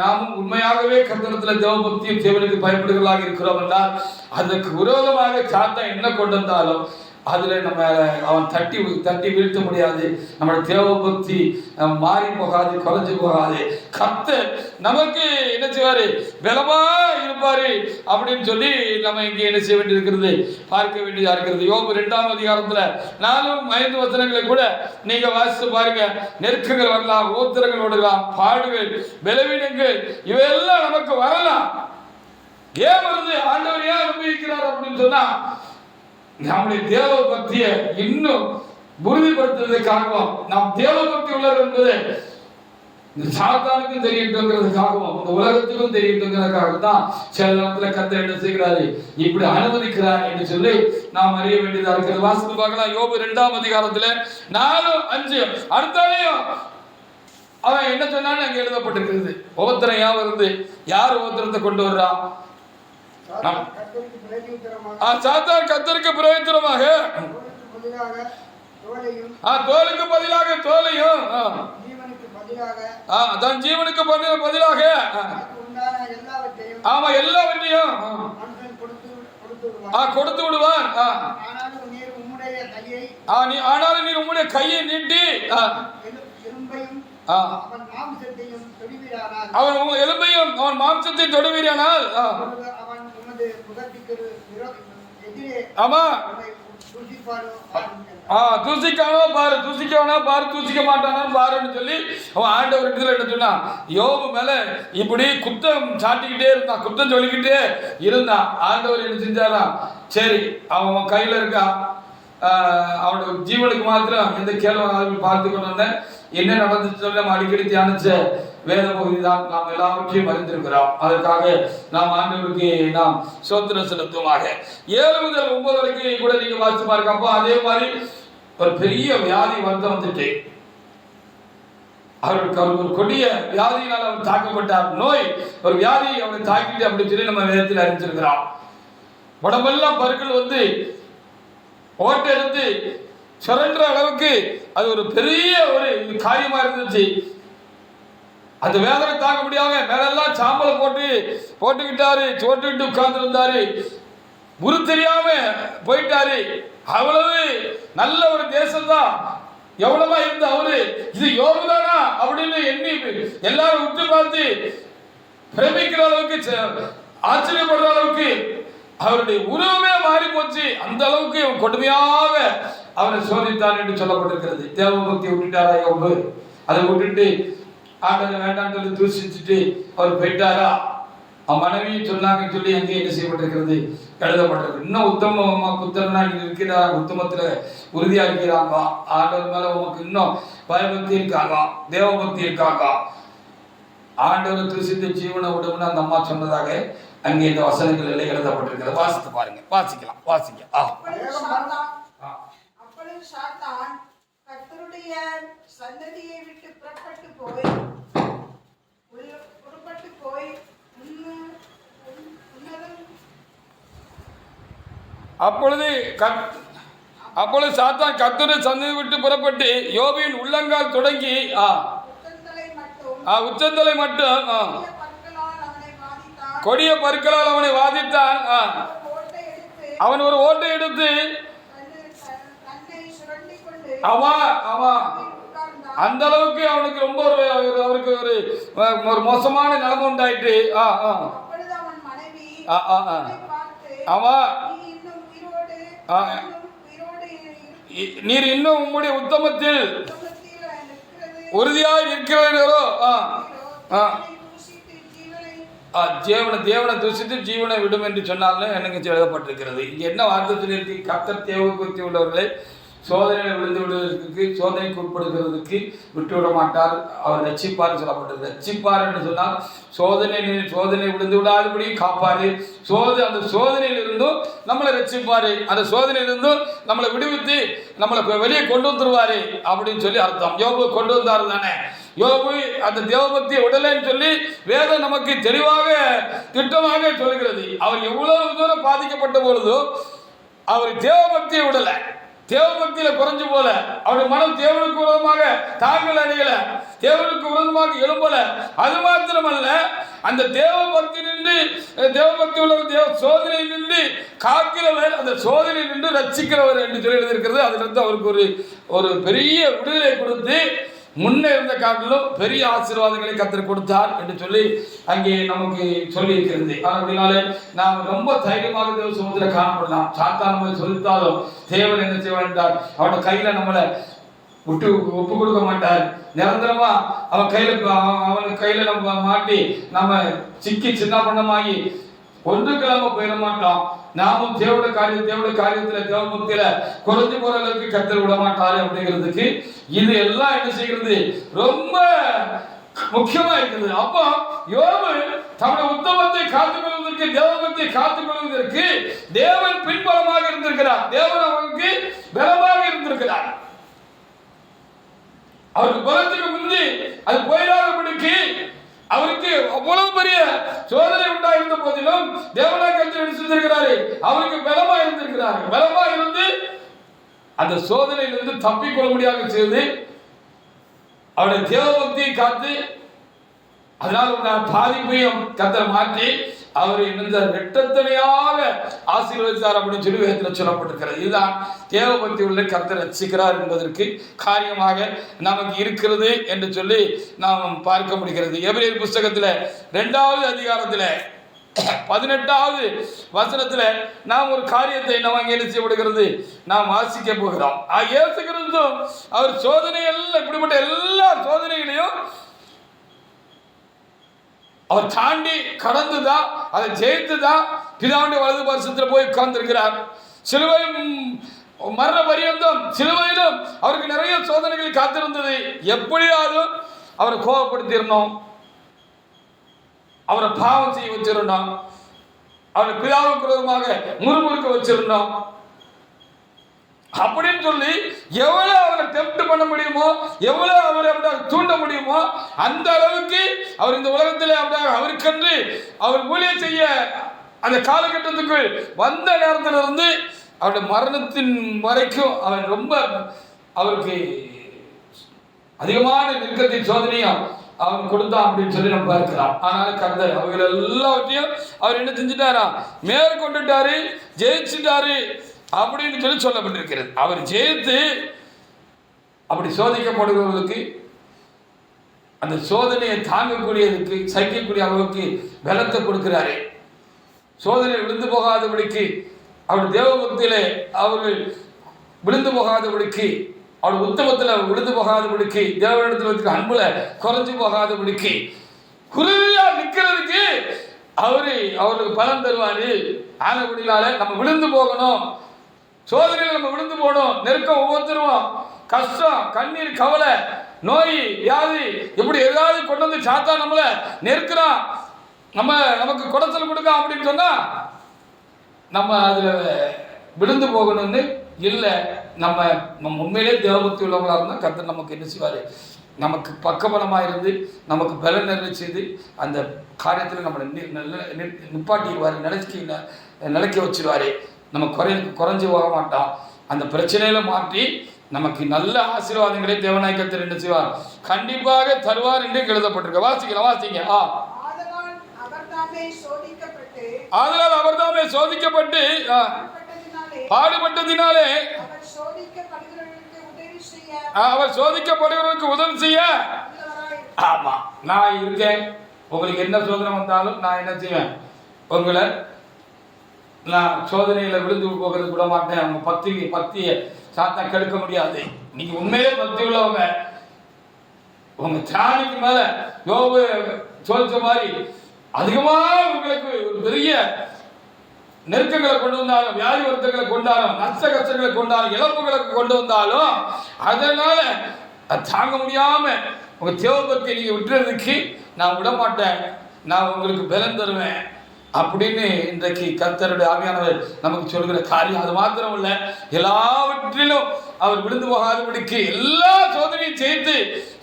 நாமும் உண்மையாகவே கர்த்தரிடத்துல தேவபக்தியும் தேவனுக்கு பயப்படுகளாக இருக்கிறோம் என்றால் அதற்கு விரோதமாக சாத்தான் என்ன கொண்டு வந்தாலும் அதுல நம்ம அவன் தட்டி வீழ்த்த முடியாது. நம்மளோட தேவபக்தி மாறி போகாது, குறைஞ்சு போகாது. கர்த்தர் நமக்கு என்ன செய்வாரு, பலமா இருப்பாரு அப்படின்னு சொல்லி நம்ம இங்க என்ன செய்ய வேண்டியிருக்கிறது, பார்க்க வேண்டியதா இருக்கிறது. யோபு 2ஆம் அதிகாரத்துல 4-5 வசனங்களை கூட நீங்க வாசித்து பாருங்க. நெருக்கங்கள் வரலாம், ஓத்திரங்கள் ஓடலாம், பாடுகள், பலவீனங்கள் இவையெல்லாம் நமக்கு வரலாம். ஏன் வருது, ஆண்டவர் ஏன் அனுபவிக்கிறார் அப்படின்னு சொன்னா நம்முடைய தேவ பக்தியை இன்னும் உறுதிப்படுத்துவதற்காகவும், நாம் தேவ பக்தி உள்ளவர் என்பது இந்த சாத்தானுக்கும் தெரியட்டுங்கிறதுக்காகவும், இந்த உலகத்துக்கும் தெரியட்டுங்கிறதுக்காக தான் சில நேரத்தில் கர்த்தர் என்ன செய்கிறாரு, இப்படி அனுமதிக்கிறார் என்று சொல்லி நாம் அறிய வேண்டியதா இருக்கிறது. வாசித்து பார்க்கலாம். யோபு 2ஆம் அதிகாரத்துல 4-5 அடுத்தாலையும் அவன் என்ன சொன்னான்னு அங்க எழுதப்பட்டிருக்கிறது. உபத்திரம் ஏன் வருது, யார் உபத்திரத்தை கொண்டு வர்றா, சாத்தான் கர்த்தருக்கு பிரயோஜனமாக தோலுக்கு பதிலாக தோலையும், தன் ஜீவனுக்கு பதிலாக ஆமா எல்லாவற்றையும் கொடுத்து விடுவான். ஆனாலும் நீர் உம்முடைய கையை நீட்டி அவன் எலும்பையும் அவன் மாம்சத்தை தொடுவீரானால் ஆமா தூசிக்கானோ பாரு, தூசிக்கானோ பாரு, தூசிக்க மாட்டானோ பாருன்னு சொல்லி அவன் ஆண்டவர் என்ன சொன்னான், யோபு மேல இப்படி குற்றம் சாட்டிக்கிட்டே இருந்தான், குற்றம் சொல்லிக்கிட்டே இருந்தான். ஆண்டவர் என்ன செஞ்சாரா, சரி அவன் கையில இருக்கா, அவனோட ஜீவனுக்கு மாத்திரம் எந்த கேள்வி பார்த்து கொண்டு வந்தேன், என்ன நடந்துச்சு சொல்லி நம்ம அடிக்கடி தியானிச்ச வேத பகுதி தான். நாம் எல்லாவற்றையும் அறிந்திருக்கிறோம். அதற்காக நாம் ஆண்டவருக்கு நாம் ஸ்தோத்திரம் செலுத்துமாக. 7 முதல் 9 வரைக்கும் கூட நீங்க வாசிச்சு பாருங்க. அப்போ அதே மாதிரி ஒரு பெரிய வியாதி வந்துட்டு அவருக்கு ஒரு கொடிய வியாதியினால் அவர் தாக்கப்பட்டார். நோய் ஒரு வியாதி அவரை தாக்கிட்டு அப்படின்னு சொல்லி நம்ம வேதத்தில் அறிஞ்சிருக்கிறோம். உடம்பெல்லாம் பருக்கள் வந்து ஓட்டை எடுத்து சுரன்ற அளவுக்கு அது ஒரு பெரிய ஒரு காரியமா இருந்துச்சு. அந்த வேதனை தாங்க முடியாம மேலெல்லாம் சாம்பலை போட்டுக்கிட்டாரு, சோட்டுக்கிட்டு உட்கார்ந்து இருந்தாரு. குரு தெரியாம போயிட்டாரு. அவ்வளவு நல்ல ஒரு தேசம்தான், எவ்வளவா இருந்த அவரு இது யோகுதானா அப்படின்னு எண்ணி எல்லாரும் உற்று பார்த்து பிரமிக்கிற அளவுக்கு, ஆச்சரியப்படுற அளவுக்கு அவருடைய உருவமே மாறி போச்சு. அந்த அளவுக்கு கொடுமையாக அவரை சோதித்தான் என்று சொல்லப்பட்டிருக்கிறது. தேவபக்தி விட்டுட்டாரா யோபு? அதை விட்டுட்டு ஆண்டவரை வேண்டாம் சொல்லி தூசிச்சுட்டு அவர் போயிட்டாரா? அவன் மனைவியை சொன்னாங்கன்னு சொல்லி அங்கே என்ன செய்யப்பட்டிருக்கிறது, எழுதப்பட்டிருக்கு. இன்னும் உத்தமமா புத்தரனா இருக்கிறா, உத்தமத்துல உறுதியா இருக்கிறாங்க, ஆண்டவர் மேல உமக்கு இன்னும் பயபக்தி இருக்காங்க, தேவபக்தி இருக்காங்க, ஆண்டவரை தூசித்து ஜீவனை விடும்னு அந்த அம்மா சொன்னதாக அங்கே இந்த வசனங்கள் எல்லாம் எழுதப்பட்டிருக்கிறது. வாசித்து பாருங்க, வாசிக்கலாம், வாசிக்க. அப்பொழுது சாத்தான் கர்த்தருடைய சன்னதியை விட்டு புறப்பட்டு போய் அப்பொழுது சாத்தான் கர்த்தருடைய சன்னதியை விட்டு புறப்பட்டு யோபின் உள்ளங்கால் தொடங்கி உச்சந்தலை மட்டும் கொடிய பற்களால் அவனை வாதித்தான். அவன் ஒரு ஓட்டை எடுத்து அந்த அளவுக்கு அவனுக்கு ரொம்ப அவருக்கு ஒரு மோசமான நிலைமை உண்டாயிட்டு. நீர் இன்னும் உம்முடைய உத்தமத்தில் உறுதியாய் இருக்கிறீர்களோ, தேவனை தூசித்து ஜீவனை விடும் என்று சொன்னாலும் எனக்கு எழுதப்பட்டிருக்கிறது. இங்க என்ன வார்த்தை சொல்லியிருக்கு? கர்த்தர் தேவபக்தி உள்ளவர்களை சோதனையில் விழுந்து விடுவதற்கு, சோதனைக்கு உட்படுகிறதுக்கு விட்டுவிட மாட்டார், அவர் ரட்சிப்பார் சொல்லப்பட்டது. ரட்சிப்பார் என்று சொன்னால் சோதனை விழுந்து விடாதபடி காப்பாரு. அந்த சோதனையிலிருந்தும் நம்மளை ரட்சிப்பாரு, அந்த சோதனையிலிருந்தும் நம்மளை விடுவித்து நம்மளை வெளியே கொண்டு வந்துருவாரு அப்படின்னு சொல்லி அர்த்தம். யோபு கொண்டு வந்தாரு தானே. யோபு அந்த தேவபக்தியை விடலைன்னு சொல்லி வேதம் நமக்கு தெளிவாக திட்டமாக சொல்கிறது. அவர் எவ்வளவு தூரம் பாதிக்கப்பட்ட பொழுதோ அவர் தேவபக்தியை விடலை, தேவபக்தியில குறைஞ்சு போல, அவருடைய மனம் தேவனுக்கு விரோதமாக தாங்கள் அடையல, தேவனுக்கு விரோதமாக எழும்பல. அது மாத்திரமல்ல, அந்த தேவபக்தி உள்ள சோதனை நின்று காக்கிறவர், அந்த சோதனை நின்று ரட்சிக்கிறவர் என்று சொல்லி எழுதியிருக்கிறது. அதிலிருந்து அவருக்கு ஒரு பெரிய விடுதலை கொடுத்து முன்னே இருந்த காட்டிலும் பெரிய ஆசீர்வாதங்களை கர்த்தர் கொடுத்தார் என்று சொல்லி அங்கே நமக்கு சொல்லி இருக்கிறது. அப்படினாலே நாம் ரொம்ப தைரியமாக தேவ சமூகத்தில் காணப்படலாம். சாத்தான் நம்ம சொல்லித்தாலும் தேவன் என்ன செய்ய வேண்டார், அவனோட கையில நம்மளை விட்டு ஒப்பு கொடுக்க மாட்டார். நிரந்தரமா அவனுக்கு கையில நம்ம மாட்டி நம்ம சிக்கி சின்ன பண்ணமாகி ஒன்றுக்கிழமை போயிட மாட்டோம். நாமும் தேவனுடைய காரியத்துல தேவபக்தியில குறைஞ்சு போற அளவுக்கு கர்த்தர் விட மாட்டாரு அப்படிங்கிறதுக்கு இது எல்லாம் என்ன செய்கிறது, ரொம்ப முக்கியமா இருக்குது. அப்போ யோபு தன்னுடைய உத்தமத்தை காத்துக்கொள்வதற்கு, தேவபக்தியை காத்துக்கொள்வதற்கு தேவன் பின்பலமாக இருந்திருக்கிறார், தேவன் அவனுக்கு பலமாக இருந்திருக்கிறார். அவருக்கு பலத்துக்கு முந்தி அது போயிடாதபடிக்கு அவருக்கு அவ்வளவு பெரிய சோதனை உண்டாயிருந்த போதிலும் தேவனாய் கர்த்தர் செஞ்சிருக்கிறாரு, அவருக்கு பலமா இருந்திருக்கிறாரு. பலமா இருந்து அந்த சோதனையிலிருந்து தப்பிக்கொள்ள முடியாத செய்து அவருடைய தேவபக்தியை காத்து அதனால பாதிப்பையும் கர்த்தர் மாற்றி அவர் இந்த இரட்டத்தனையாக ஆசீர்வதித்தார் அப்படின்னு சொல்லி வேதத்தில் சொல்லப்பட்டிருக்கிறது. இதுதான் தேவபக்தி உள்ள கர்த்தர் ரட்சிக்கிறார் என்பதற்கு காரியமாக நமக்கு இருக்கிறது என்று சொல்லி நாம் பார்க்க முடிகிறது. எபிரேயர் புஸ்தகத்தில் 2வது அதிகாரத்தில் 18வது வசனத்தில் நாம் ஒரு காரியத்தை நம்ம அங்கே என்ன செய்யப்படுகிறது, நாம் வாசிக்க போகிறோம். இயேசு கிறிஸ்து அவர் சோதனை எல்லாம், இப்படிப்பட்ட எல்லா சோதனைகளையும் அவர் தாண்டி கடந்துதான், அதை ஜெயித்துதான் பிதாவுடைய வலது பார்சத்தில் போய் உட்கார்ந்திருக்கிறார். சிலுவையும் மரண பரியந்தம் சிலுவையிலும் அவருக்கு நிறைய சோதனைகள் காத்திருந்தது. எப்படியாவது அவரை கோபப்படுத்திடணும், அவரை பாவம் செய்ய வச்சிருந்தோம், அவரை பிதாவுக்கு விரோதமாக முறுமுறுக்க வச்சிருந்தோம் அப்படின்னு சொல்லி எவ்வளவு அவரை டெம்ப்ட் பண்ண முடியுமோ, எவ்வளவு அவரை அப்படியே தூண்ட முடியுமோ அந்த அளவுக்கு அவர் இந்த உலகத்திலே அப்படியே அவருக்கென்று அவர் ஊழியம் செய்ய அந்த காலகட்டத்துக்கு வந்த நேரத்திலிருந்து அவருடைய மரணத்தின் வரைக்கும் அவர் ரொம்ப அவருக்கு அதிகமான நெருக்கத்தின் சோதனையும் அவன் கொடுத்தான் அப்படின்னு சொல்லி நம்ம பார்க்கலாம். ஆனால் கர்த்தர் அவர்கள் எல்லாவற்றையும் அவர் என்ன செஞ்சுட்டாரா, மேற்கொண்டுட்டாரு, ஜெயிச்சுட்டாரு அப்படின்னு சொல்லி சொல்லப்பட்டிருக்கிறது. அவர் ஜெயித்து அப்படி சோதிக்கப்படுபவர்களுக்கு அந்த சோதனையை தாங்கக்கூடியதுக்கு சகிக்கக்கூடிய அளவுக்கு பலத்தை கொடுக்கிறாரு. சோதனை விழுந்து போகாதபடிக்கு அவர் தேவ பக்தியிலே அவர்கள் விழுந்து போகாதபடிக்கு, அவர் உத்தமத்தில் விழுந்து போகாதபடிக்கு, தேவனிடத்தில் வச்சுக்க அன்புல குறைஞ்சு போகாதபடிக்கு, குருவியா நிற்கிறதுக்கு அவருக்கு பலன் தருவாரு. ஆனபடினால நம்ம விழுந்து போகணும், சோதனையில் நம்ம விழுந்து போகணும், நெருக்கம் ஒவ்வொருத்தரும் கஷ்டம், கண்ணீர், கவலை, நோய், வியாதி இப்படி ஏதாவது கொண்டு வந்து சாத்தா நம்மளை நெருக்கிறான், நமக்கு குடைச்சல் கொடுக்க அப்படின்னு சொன்னா நம்ம அதுல விழுந்து போகணும்னு இல்லை. நம்ம உண்மையிலே தேவபக்தி உள்ளவங்களாக இருந்தால் கர்த்தர் நமக்கு என்ன செய்வார், நமக்கு பக்கபலமாக இருந்து நமக்கு பலன் நிறைவு செய்து அந்த காரியத்தில் நம்மளை நிப்பாட்டிடுவார், நிலைக்க வச்சிருவார். நம்ம குறைஞ்சி போக மாட்டோம். அந்த பிரச்சனையில மாற்றி நமக்கு நல்ல ஆசீர்வாதங்களை தேவனாய் கர்த்தர் என்ன செய்வார், கண்டிப்பாக தருவார் என்று எழுதப்பட்டிருக்க. வாசிங்க. ஆதலால் அவர்தாமே சோதிக்கப்பட்டு பாடுபட்டதினாலே அவர் சோதிக்கப்படுகிறவர்களுக்கு உதவி செய்ய. ஆமா, நான் இருக்கேன். உங்களுக்கு என்ன சோதனை வந்தாலும் நான் என்ன செய்வேன், உங்களை நான் சோதனையில விழுந்து போகிறது விட மாட்டேன். அவங்க பக்தியை சாத்தா கெடுக்க முடியாது. நீங்க உண்மையிலே பக்தி உள்ளவங்க, உங்க தியானிக்கு மேல யோபு சொல்லிச்ச மாதிரி அதிகமாக உங்களுக்கு ஒரு பெரிய நெருக்கங்களை கொண்டு வந்தாலும், வியாதி வருத்தங்களை கொண்டாலும், நஷ்ட கஷ்டங்களை கொண்டாலும், இழப்புகளை கொண்டு வந்தாலும் அதனால தாங்க முடியாம உங்க தேவபக்தியை நீங்க விட்டுறதுக்கு நான் விட மாட்டேன், நான் உங்களுக்கு பலன் தருவேன் அப்படின்னு இன்றைக்கு கர்த்தருடைய ஆவியானவர் நமக்கு சொல்கிற காரியம். அது மாத்திரம் இல்ல, எல்லாவற்றிலும் அவர் விழுந்து போகாதபடிக்கு எல்லா சோதனையும் செய்து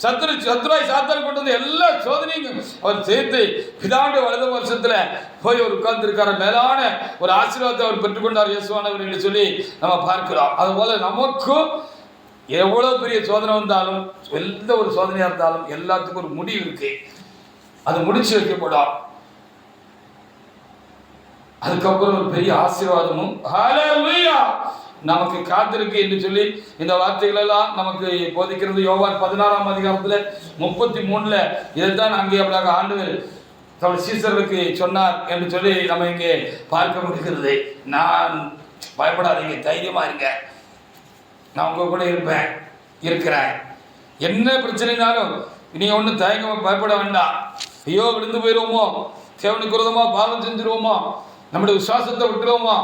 சத்துராய் சாத்தான் கொண்டு வந்து எல்லா சோதனையும் அவர் செய்து பிதாவுடைய வலது வருஷத்துல போய் அவர் உட்கார்ந்து இருக்காரு. மேலான ஒரு ஆசீர்வாதத்தை அவர் பெற்றுக்கொண்டார் இயேசுவானவர் என்று சொல்லி நம்ம பார்க்கிறோம். அதுபோல நமக்கும் எவ்வளவு பெரிய சோதனை வந்தாலும், எந்த ஒரு சோதனையா இருந்தாலும் எல்லாத்துக்கும் ஒரு முடிவு இருக்கு. அது முடிச்சு வைக்கப்படும். அதுக்கப்புறம் ஒரு பெரிய ஆசீர்வாதமும் ஹல்லேலூயா நமக்கு காத்திருக்கு என்று சொல்லி இந்த வார்த்தைகள் எல்லாம் நமக்கு போதிக்கிறது. யோவான் 16ஆம் அதிகாரத்துல 33ல இதைத்தான் அங்கே அப்படியாக ஆண்டவர் தம் சீசர்களுக்கு சொன்னார் என்று சொல்லி நம்ம இங்கே பார்க்க முடிகிறது. நான் பயப்படாதீங்க, தைரியமா இருங்க, நான் உங்க கூட இருக்கிறேன். என்ன பிரச்சனைனாலும் நீங்க ஒன்றும் தயங்க பயப்பட வேண்டாம். ஐயோ விழுந்து போயிடுவோமோ, தேவனுக்கு விரோதமா பாவம் செஞ்சிருவோமோ, நம்முடைய விசுவாசத்தை விட்டுருவோமா,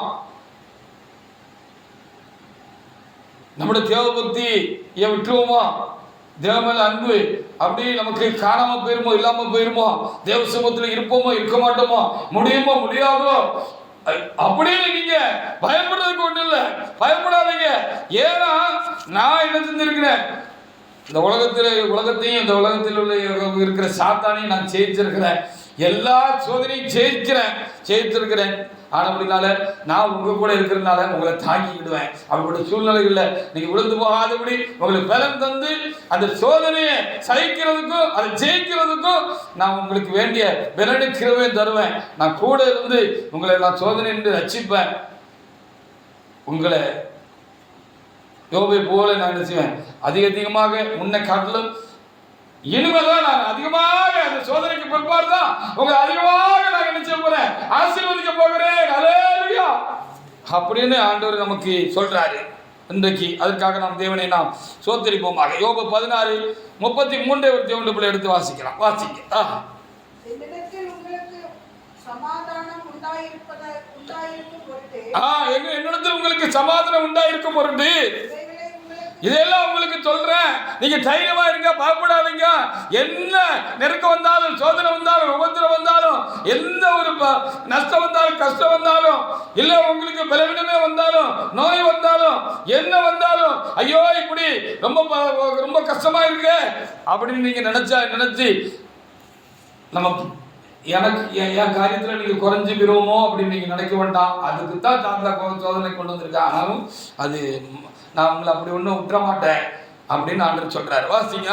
நம்முடைய தேவபக்தியை விட்டுருவோமா, தேவ மேல அன்பு அப்படி நமக்கு காணாம போயிருமோ, இல்லாம போயிருமோ, தேவ சமூகத்தில் இருப்போமோ, இருக்க மாட்டோமோ, முடியுமோ முடியாதோ அப்படின்னு நீங்க பயப்படுறதுக்கு ஒண்ணு இல்லை. பயப்படாதீங்க. ஏன்னா நான் என்ன செஞ்சிருக்கிறேன், இந்த உலகத்தையும் இந்த உலகத்தில் உள்ள இருக்கிற சாத்தானையும் நான் ஜெயிச்சிருக்கிறேன். எல்லா சோதனையும் ஜெயித்திருக்கிறேன். ஆனபடினால நான் உங்க கூட இருக்கிறதுனால உங்களை தாங்கிக்கிடுவேன். அவங்களுடைய சூழ்நிலைகளில் நீங்க விழுந்து போகாதபடி உங்களுக்கு பலம் தந்து அந்த சோதனையை சகிக்கிறதுக்கும் அதை ஜெயிக்கிறதுக்கும் நான் உங்களுக்கு வேண்டிய பலனை கிருபையை தருவேன். நான் கூட இருந்து உங்களை நான் சோதனை என்று ரட்சிப்பேன். உங்களை யோபை போல நான் என்ன செய்வேன், அதிகமாக முன்ன காட்டிலும் இனிமேதான் நான் அதிகமாக அந்த சோதனைக்கு பிற்பாடு தான் உங்களை அதிகமாக நான் என்ன செய்ய போறேன், ஆசீர்வதிக்க போகிறேன். ஹல்லேலூயா அப்படின்னு ஆண்டவர் நமக்கு சொல்றாரு இன்றைக்கு. அதற்காக நாம் தேவனை நாம் சோத்தரிப்போமாக. யோபு 16:33 ஒரு தேவனுடைய பிள்ளை எடுத்து வாசிக்கலாம். வாசிங்க. என்னிடத்தில் உங்களுக்கு சமாதானம் உண்டாயிருக்கும் பொருட்டு இதெல்லாம் உங்களுக்கு சொல்றேன். நீங்க தைரியமா இருங்க, பயப்படாதீங்க. என்ன நெருக்கம் வந்தாலும், சோதனை வந்தாலும், உபத்திரம் வந்தாலும், நஷ்டம் வந்தாலும் கஷ்டம் வந்தாலும் இல்ல உங்களுக்கு பலவீனமே வந்தாலும் நோய் வந்தாலும் என்ன வந்தாலும் ஐயோ இப்படி ரொம்ப கஷ்டமா இருக்கு அப்படின்னு நீங்க நினைச்சு நம்ம எனக்கு என் காரியத்தில் நீங்க குறைஞ்சு விரும்பமோ அப்படின்னு நீங்க நினைக்க வேண்டாம். அதுக்கு தான் தாத்தா சோதனை கொண்டு வந்திருக்கேன். ஆனாலும் அது நான் உங்களை அப்படி ஒன்றும் விட்டுற மாட்டேன் அப்படின்னு ஆண்டவர் சொல்றாரு. வாசிங்க.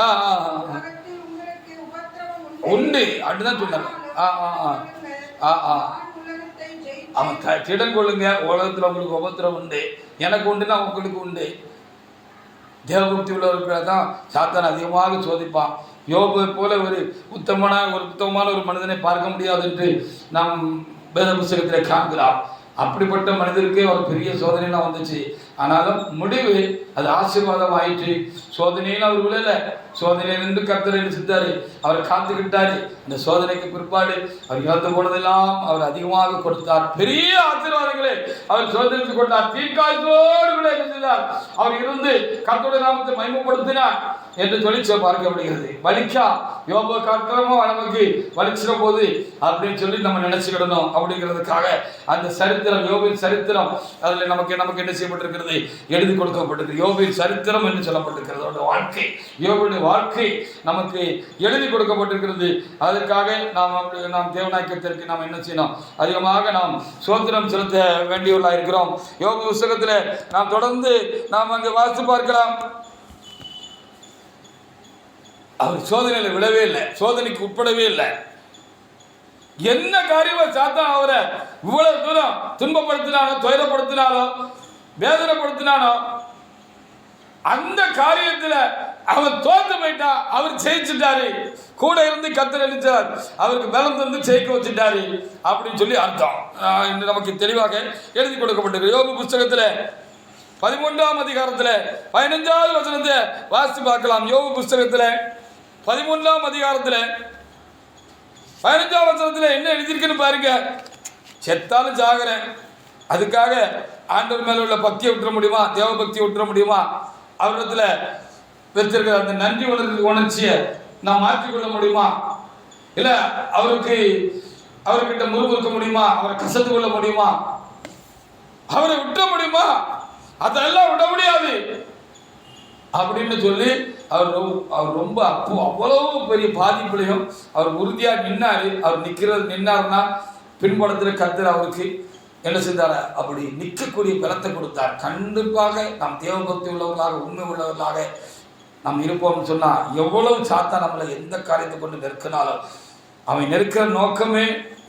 உண்டு அப்படிதான் சொன்னாங்க. அவன் திடன் கொள்ளுங்க, உலகத்துல உங்களுக்கு உபத்திரம் உண்டு, எனக்கு உண்டுன்னா உங்களுக்கு உண்டு. தேவபக்தி உள்ளவர்களை தான் சாத்தான் அதிகமாக சோதிப்பான். யோபை போல ஒரு உத்தமமான ஒரு மனிதனை பார்க்க முடியாது என்று நாம் வேத புஸ்தகத்தில் காண்கிறோம். அப்படிப்பட்ட மனிதருக்கே ஒரு பெரிய சோதனைலாம் வந்துச்சு. ஆனாலும் முடிவு அது ஆசீர்வாதம் ஆயிற்று. சோதனையில் அவர் விழல, சோதனையிலிருந்து கர்த்தர் என்ன செஞ்சாரு, அவரை காத்துக்கிட்டாரு. இந்த சோதனைக்கு பிற்பாடு அவர் இழந்த பொழுதெல்லாம் அவர் அதிகமாக கொடுத்தார். பெரிய ஆசீர்வாதங்களை அவர் சோதனைக்கு கொண்டார். தீர்க்காயத்தோடு கூட என்ன செய்தார், அவர் இருந்து கர்த்தருடைய நாமத்தை மகிமைப்படுத்தினார் என்று சொல்லி பார்க்கப்படுகிறது. வலிக்கா யோபு கர்த்தரமோ நமக்கு வலிச்சிட போது அப்படின்னு சொல்லி நம்ம நினைச்சுக்கிடணும் அப்படிங்கிறதுக்காக அந்த சரித்திரம், யோபின் சரித்திரம் அதில் நமக்கு என்ன செய்யப்பட்டிருக்கிறது, எழுதி கொடுக்கப்பட்டிருக்கு. யோபின் சரித்திரம் என்று சொல்லப்பட்டிருக்கிறது. அவருடைய வாழ்க்கை, யோபுடைய வாழ்க்கை நமக்கு எழுதி கொடுக்கப்பட்டிருக்கிறது. அதற்காக நாம் தேவநாயகத்திற்கு நாம் என்ன செய்யணும், அதிகமாக நாம் சோத்திரம் செலுத்த வேண்டியவர்களாக இருக்கிறோம். யோபு புஸ்தகத்தில் நாம் தொடர்ந்து நாம் அங்கே வாசித்து பார்க்கலாம். அவர் சோதனையில் விடவே இல்லை, சோதனைக்கு உட்படவே இல்லை. என்ன காரியமா சாத்தான் அவரை இவ்வளவு தூரம் துன்பப்படுத்தினானோ, துயரப்படுத்தினாலோ, வேதனைப்படுத்தினானோ, அந்த காரியத்தில் அவன் தோத்து போயிட்டா, அவர் ஜெயிச்சுட்டாரு. கூட இருந்து கர்த்தர் அளித்தார், அவருக்கு பலம் தந்து ஜெயிக்க வச்சுட்டாரு அப்படின்னு சொல்லி அர்த்தம் நமக்கு தெளிவாக எழுதி கொடுக்கப்பட்டிருக்கு. யோபு புஸ்தகத்தில் 13ஆம் அதிகாரத்தில் 15வது வசனத்தை வாசித்து பார்க்கலாம். யோபு புஸ்தகத்தில் 13ஆம் அதிகாரத்தில் 15ஆம் வசனத்தில் என்ன எழுதியிருக்குன்னு பாருங்க. செத்தாலும் சாகிறேன், அதுக்காக ஆண்டவர் மேல உள்ள பக்தியை விட்டுற முடியுமா, தேவ பக்தியை விட்டுற முடியுமா, அவரிடத்துல வச்சிருக்கிற அந்த நன்றி உணர்ச்சியை நான் மாற்றிக்கொள்ள முடியுமா, இல்ல அவர்கிட்ட முறுமுறுக்க முடியுமா, அவரை கசத்து கொள்ள முடியுமா, அவரை விட்டுற முடியுமா, அதெல்லாம் விட முடியாது அப்படின்னு சொல்லி அவர் ரொம்ப அவ்வளவு பெரிய பாதிப்புலையும் அவர் உறுதியா நின்னாரு. அவர் நின்னாருன்னா பின்படத்தில் கர்த்தர் அவருக்கு என்ன செய்தார், அப்படி நிற்கக்கூடிய பலத்தை கொடுத்தார். கண்டிப்பாக நாம் தேவபக்தி உள்ளவர்களாக, உண்மை உள்ளவர்களாக நாம் இருப்போம்னு சொன்னா, எவ்வளவு சாத்தா நம்மளை எந்த காரியத்தை கொண்டு நெருக்கினாலும் அவன் நெருக்கிற நோக்கமே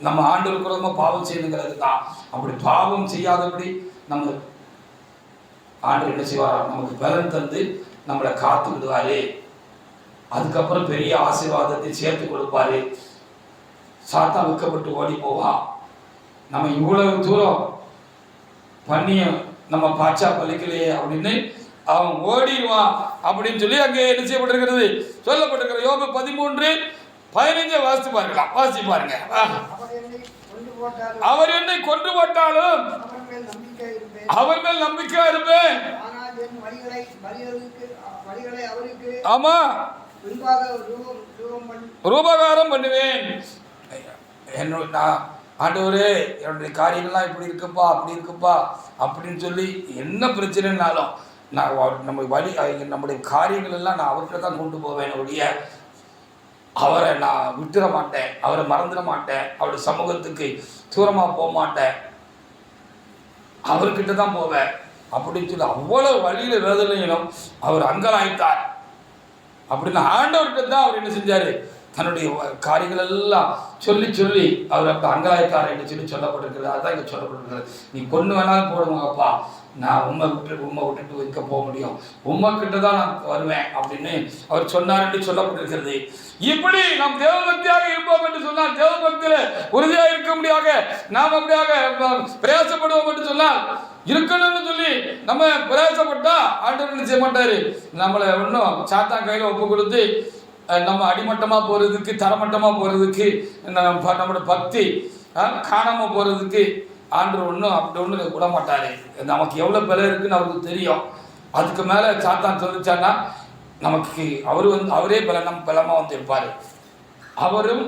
நம்ம ஆண்டு இருக்கிறோமோ பாவம் செய்யணுங்கிறது தான். அப்படி பாவம் செய்யாதபடி நம்ம ஆண்டு என்ன செய்வார், நமக்கு பலன் தந்து நம்மளை காத்து விடுவாரு. அதுக்கப்புறம் பெரிய ஆசீர்வாதத்தை சேர்த்து கொடுப்பாரு. சாத்தா விற்கப்பட்டு ஓடி போவான். நம்ம இவ்வளவு தூரம் பண்ணிய நம்ம பாச்சா பலிக்கலையே அப்படின்னு அவன் ஓடிடுவான் அப்படின்னு சொல்லி அங்கே என்ன செய்யப்பட்டிருக்கிறது, சொல்லப்பட்டிருக்கிறது. யோபு 13:15 வாசித்து பார்க்கலாம். வாசி பாருங்க. அவர் என்னை கொன்று போட்டாலும் அவர் மேல் நம்பிக்கை இருப்பேன். ஆமா, ரூபகாரம் பண்ணுவேன். ஆண்டவரே என்னுடைய காரியங்கள்லாம் இப்படி இருக்குப்பா, அப்படி இருக்குப்பா அப்படின்னு சொல்லி என்ன பிரச்சனைனாலும் நான் நம்முடைய காரியங்கள் எல்லாம் நான் அவர்கிட்ட தான் கொண்டு போவேன் ஒழிய அவரை நான் விட்டுற மாட்டேன், அவரை மறந்துட மாட்டேன், அவருடைய சமூகத்துக்கு தூரமாக போக மாட்டேன், அவர்கிட்ட தான் போவேன் அப்படின்னு சொல்லி அவ்வளவு வழியில் வேதனையிலும் அவர் அங்கலாய்த்தார். அப்படின்னு ஆண்டவர்கிட்ட தான் அவர் என்ன செஞ்சார், தன்னுடைய காரியங்கள் எல்லாம் சொல்லி அவர் அப்போ அங்கலாய்த்தார் என்று சொல்லி சொல்லப்பட்டிருக்கிறது. அதுதான் இங்கே சொல்லப்பட்டிருக்கிறது. நீ கொண்டு வேணாலும் போடுவாங்கப்பா, நான் உண்மை விட்டுட்டு வைக்க போக முடியும், உண்மைக்கிட்ட தான் நான் வருவேன் அப்படின்னு அவர் சொன்னார் என்று சொல்லப்பட்டிருக்கிறது. இப்படி நாம் தேவபக்தியாக இருப்போம் என்று சொன்னால், தேவபக்தியில் உறுதியாக இருக்க முடியாக நாம் அப்படியாக பிரயாசப்படுவோம் என்று சொன்னால், இருக்கணும்னு சொல்லி நம்ம பிரயாசப்பட்டா ஆண்டவர் என்ன செய்ய மாட்டாரு, நம்மளை ஒன்றும் சாத்தான் கையில் ஒப்பு கொடுத்து நம்ம அடிமட்டமாக போகிறதுக்கு, தரமட்டமாக போகிறதுக்கு, நம்மளோட பக்தி காணாமல் போகிறதுக்கு ஆண்டவர் ஒன்றும் அப்படி ஒன்றும் விட மாட்டார். நமக்கு எவ்வளோ பலம் இருக்குன்னு அவருக்கு தெரியும். அதுக்கு மேலே சாத்தான் சொல்லிச்சான்னா நமக்கு அவரே பலமாக வந்து இருப்பார். அவரும்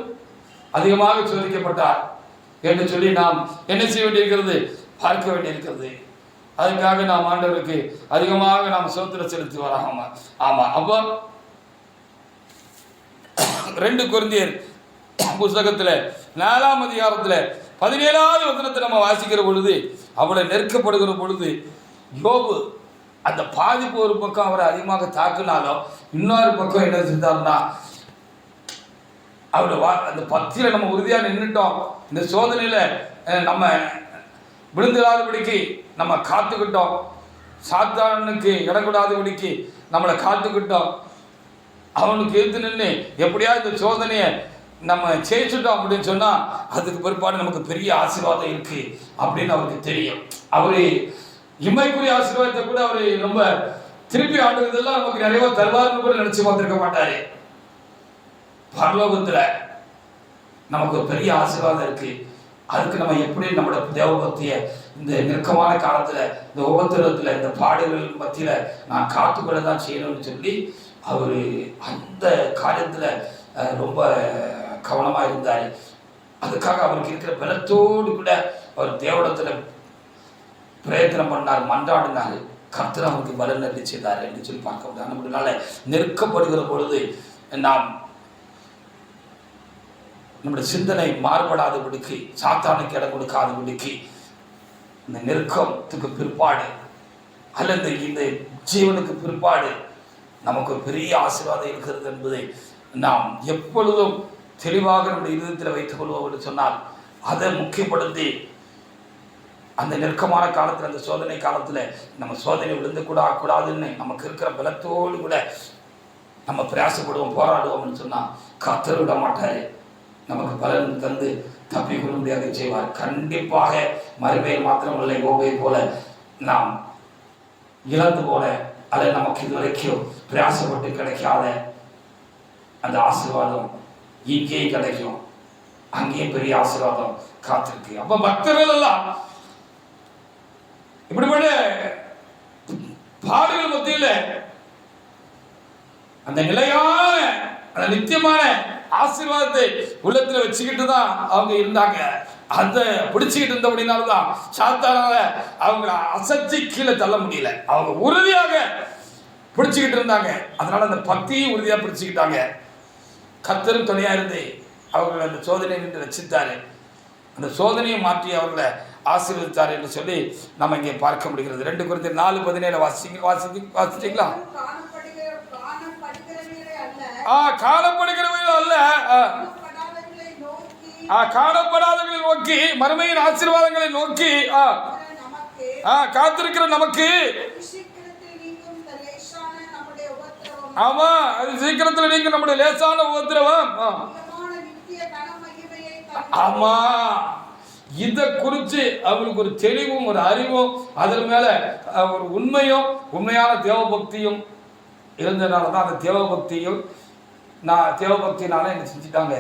அதிகமாக சோதிக்கப்பட்டார். என்று சொல்லி நாம் என்ன செய்ய வேண்டியிருக்கிறது, பார்க்க வேண்டியிருக்கிறது. அதுக்காக நாம் ஆண்டவருக்கு அதிகமாக நாம் ஸ்தோத்திரம் செலுத்தி வராங்க. ஆமா, அப்போ 2 கொரிந்தியர் புஸ்தகத்துல 4ஆம் அதிகாரத்துல 17வது வசனத்தை நம்ம வாசிக்கிற பொழுது, அவளை நெருக்கப்படுகிற பொழுது யோபு அந்த பாதிப்பு ஒரு பக்கம் அவரை அதிகமாக தாக்குனாலும் இன்னொரு பக்கம் என்ன செஞ்சார்னா, அவரை அந்த பக்தியில நம்ம உறுதியாக நின்றுட்டோம், இந்த சோதனையில நம்ம விழுந்துடாதபடிக்கு நம்ம காத்துக்கிட்டோம், சாத்தானுக்கு இடக்கூடாதபடிக்கு நம்மளை காத்துக்கிட்டோம், அவனுக்கு எதிர்த்து நின்று எப்படியா இந்த சோதனையை நம்ம ஜெயிச்சுட்டோம் அப்படின்னு சொன்னா அதுக்கு பிற்பாடு நமக்கு பெரிய ஆசீர்வாதம் இருக்கு அப்படின்னு அவருக்கு தெரியும். அவரு இம்மைக்குரிய ஆசீர்வாதத்தை கூட அவரு ரொம்ப திருப்பி ஆடுறதெல்லாம் நமக்கு நிறைய தருவார்னு கூட நினைச்சு பார்த்திருக்க மாட்டாரு. பரலோகத்துல நமக்கு பெரிய ஆசீர்வாதம் இருக்கு. அதுக்கு நம்ம எப்படி நம்மளோட தேவபக்தியை இந்த நெருக்கமான காலத்துல, இந்த உபத்திரத்துல, இந்த பாடுகள் மத்தியில நான் காத்துக்கொள்ள தான் செய்யணும்னு சொல்லி அவரு அந்த காரியத்துல ரொம்ப கவனமா இருந்தாரு. அதுக்காக அவருக்கு இருக்கிற பலத்தோடு கூட அவர் தேவடத்துல பிரயத்தனம் பண்ணார், மன்றாடினார். கர்த்தர் அவருக்கு பலன் அள்ளி செய்தார் என்று சொல்லி பார்க்க முடியாது. நம்மளால நெருக்கப்படுகிற பொழுது நாம் நம்முடைய சிந்தனை மாறுபடாதபடிக்கு, சாத்தானுக்கு இடம் கொடுக்காதபடிக்கு, இந்த நெருக்கத்துக்கு பிற்பாடு அல்லது இந்த ஜீவனுக்கு பிற்பாடு நமக்கு ஒரு பெரிய ஆசீர்வாதம் இருக்கிறது என்பதை நாம் எப்பொழுதும் தெளிவாக நம்முடைய இதயத்தில் வைத்துக் கொள்வோம் என்று சொன்னால், அதை முக்கியப்படுத்தி அந்த நெருக்கமான காலத்தில், அந்த சோதனை காலத்தில் நம்ம சோதனை விழுந்து கூட ஆகக்கூடாதுன்னு நமக்கு இருக்கிற பலத்தோடு கூட நம்ம பிரயாசப்படுவோம், போராடுவோம்னு சொன்னால் கர்த்தர் விட மாட்டார், நமக்கு பலன் தந்து தப்பிக்கொள்ள முடியாத செய்வார். கண்டிப்பாக மறுமையில் மாத்திரமில்லை, யோபை போல நாம் இழந்து போல அல்லது நமக்கு இதுவரைக்கும் பிரயாசப்பட்டு கிடைக்காத அந்த ஆசீர்வாதம் இங்கேயும் கிடைக்கும், அங்கேயும் பெரிய ஆசீர்வாதம் காத்திருக்கு. அப்ப பக்தர்கள் எல்லாம் இப்படிப்பட்ட பாடுகள் மத்தியில அந்த நிலையான அந்த நித்தியமான ஆசீர்வாதத்தை உள்ளத்துல வச்சுக்கிட்டு தான் அவங்க இருந்தாங்க. அதை பிடிச்சுக்கிட்டு இருந்தபடினால்தான் சாத்தானால அவங்களை அசைச்சு கீழே தள்ள முடியல. அவங்க உறுதியாக பிடிச்சுக்கிட்டு இருந்தாங்க. அதனால அந்த பக்தியும் உறுதியா பிடிச்சுக்கிட்டாங்க. கர்த்தரும் துணையா இருந்து அவர்களை அந்த சோதனை நின்று ரட்சித்தாரு, அந்த சோதனையை மாற்றி அவர்களை ஆசீர்வதித்தார் என்று சொல்லி நம்ம இங்கே பார்க்க முடிகிறது. 2 கொரிந்தியர் 4:17 வாசிச்சீங்களா? காணப்படுகிறவர்கள் அல்ல, காணப்படாதவர்களை நோக்கி, மறுமையின் ஆசீர்வாதங்களை நோக்கி காத்திருக்கிற நமக்கு, ஆமா, அது சீக்கிரத்தில் நீங்க நம்முடைய லேசான உபத்திரவம். ஆமா, இத குறித்து அவங்களுக்கு ஒரு தெளிவும் ஒரு அறிவும் அதன் மேல ஒரு உண்மையும் உண்மையான தேவபக்தியும் இருந்ததுனால தான் அந்த தேவபக்தினால என்ன செஞ்சுட்டாங்க,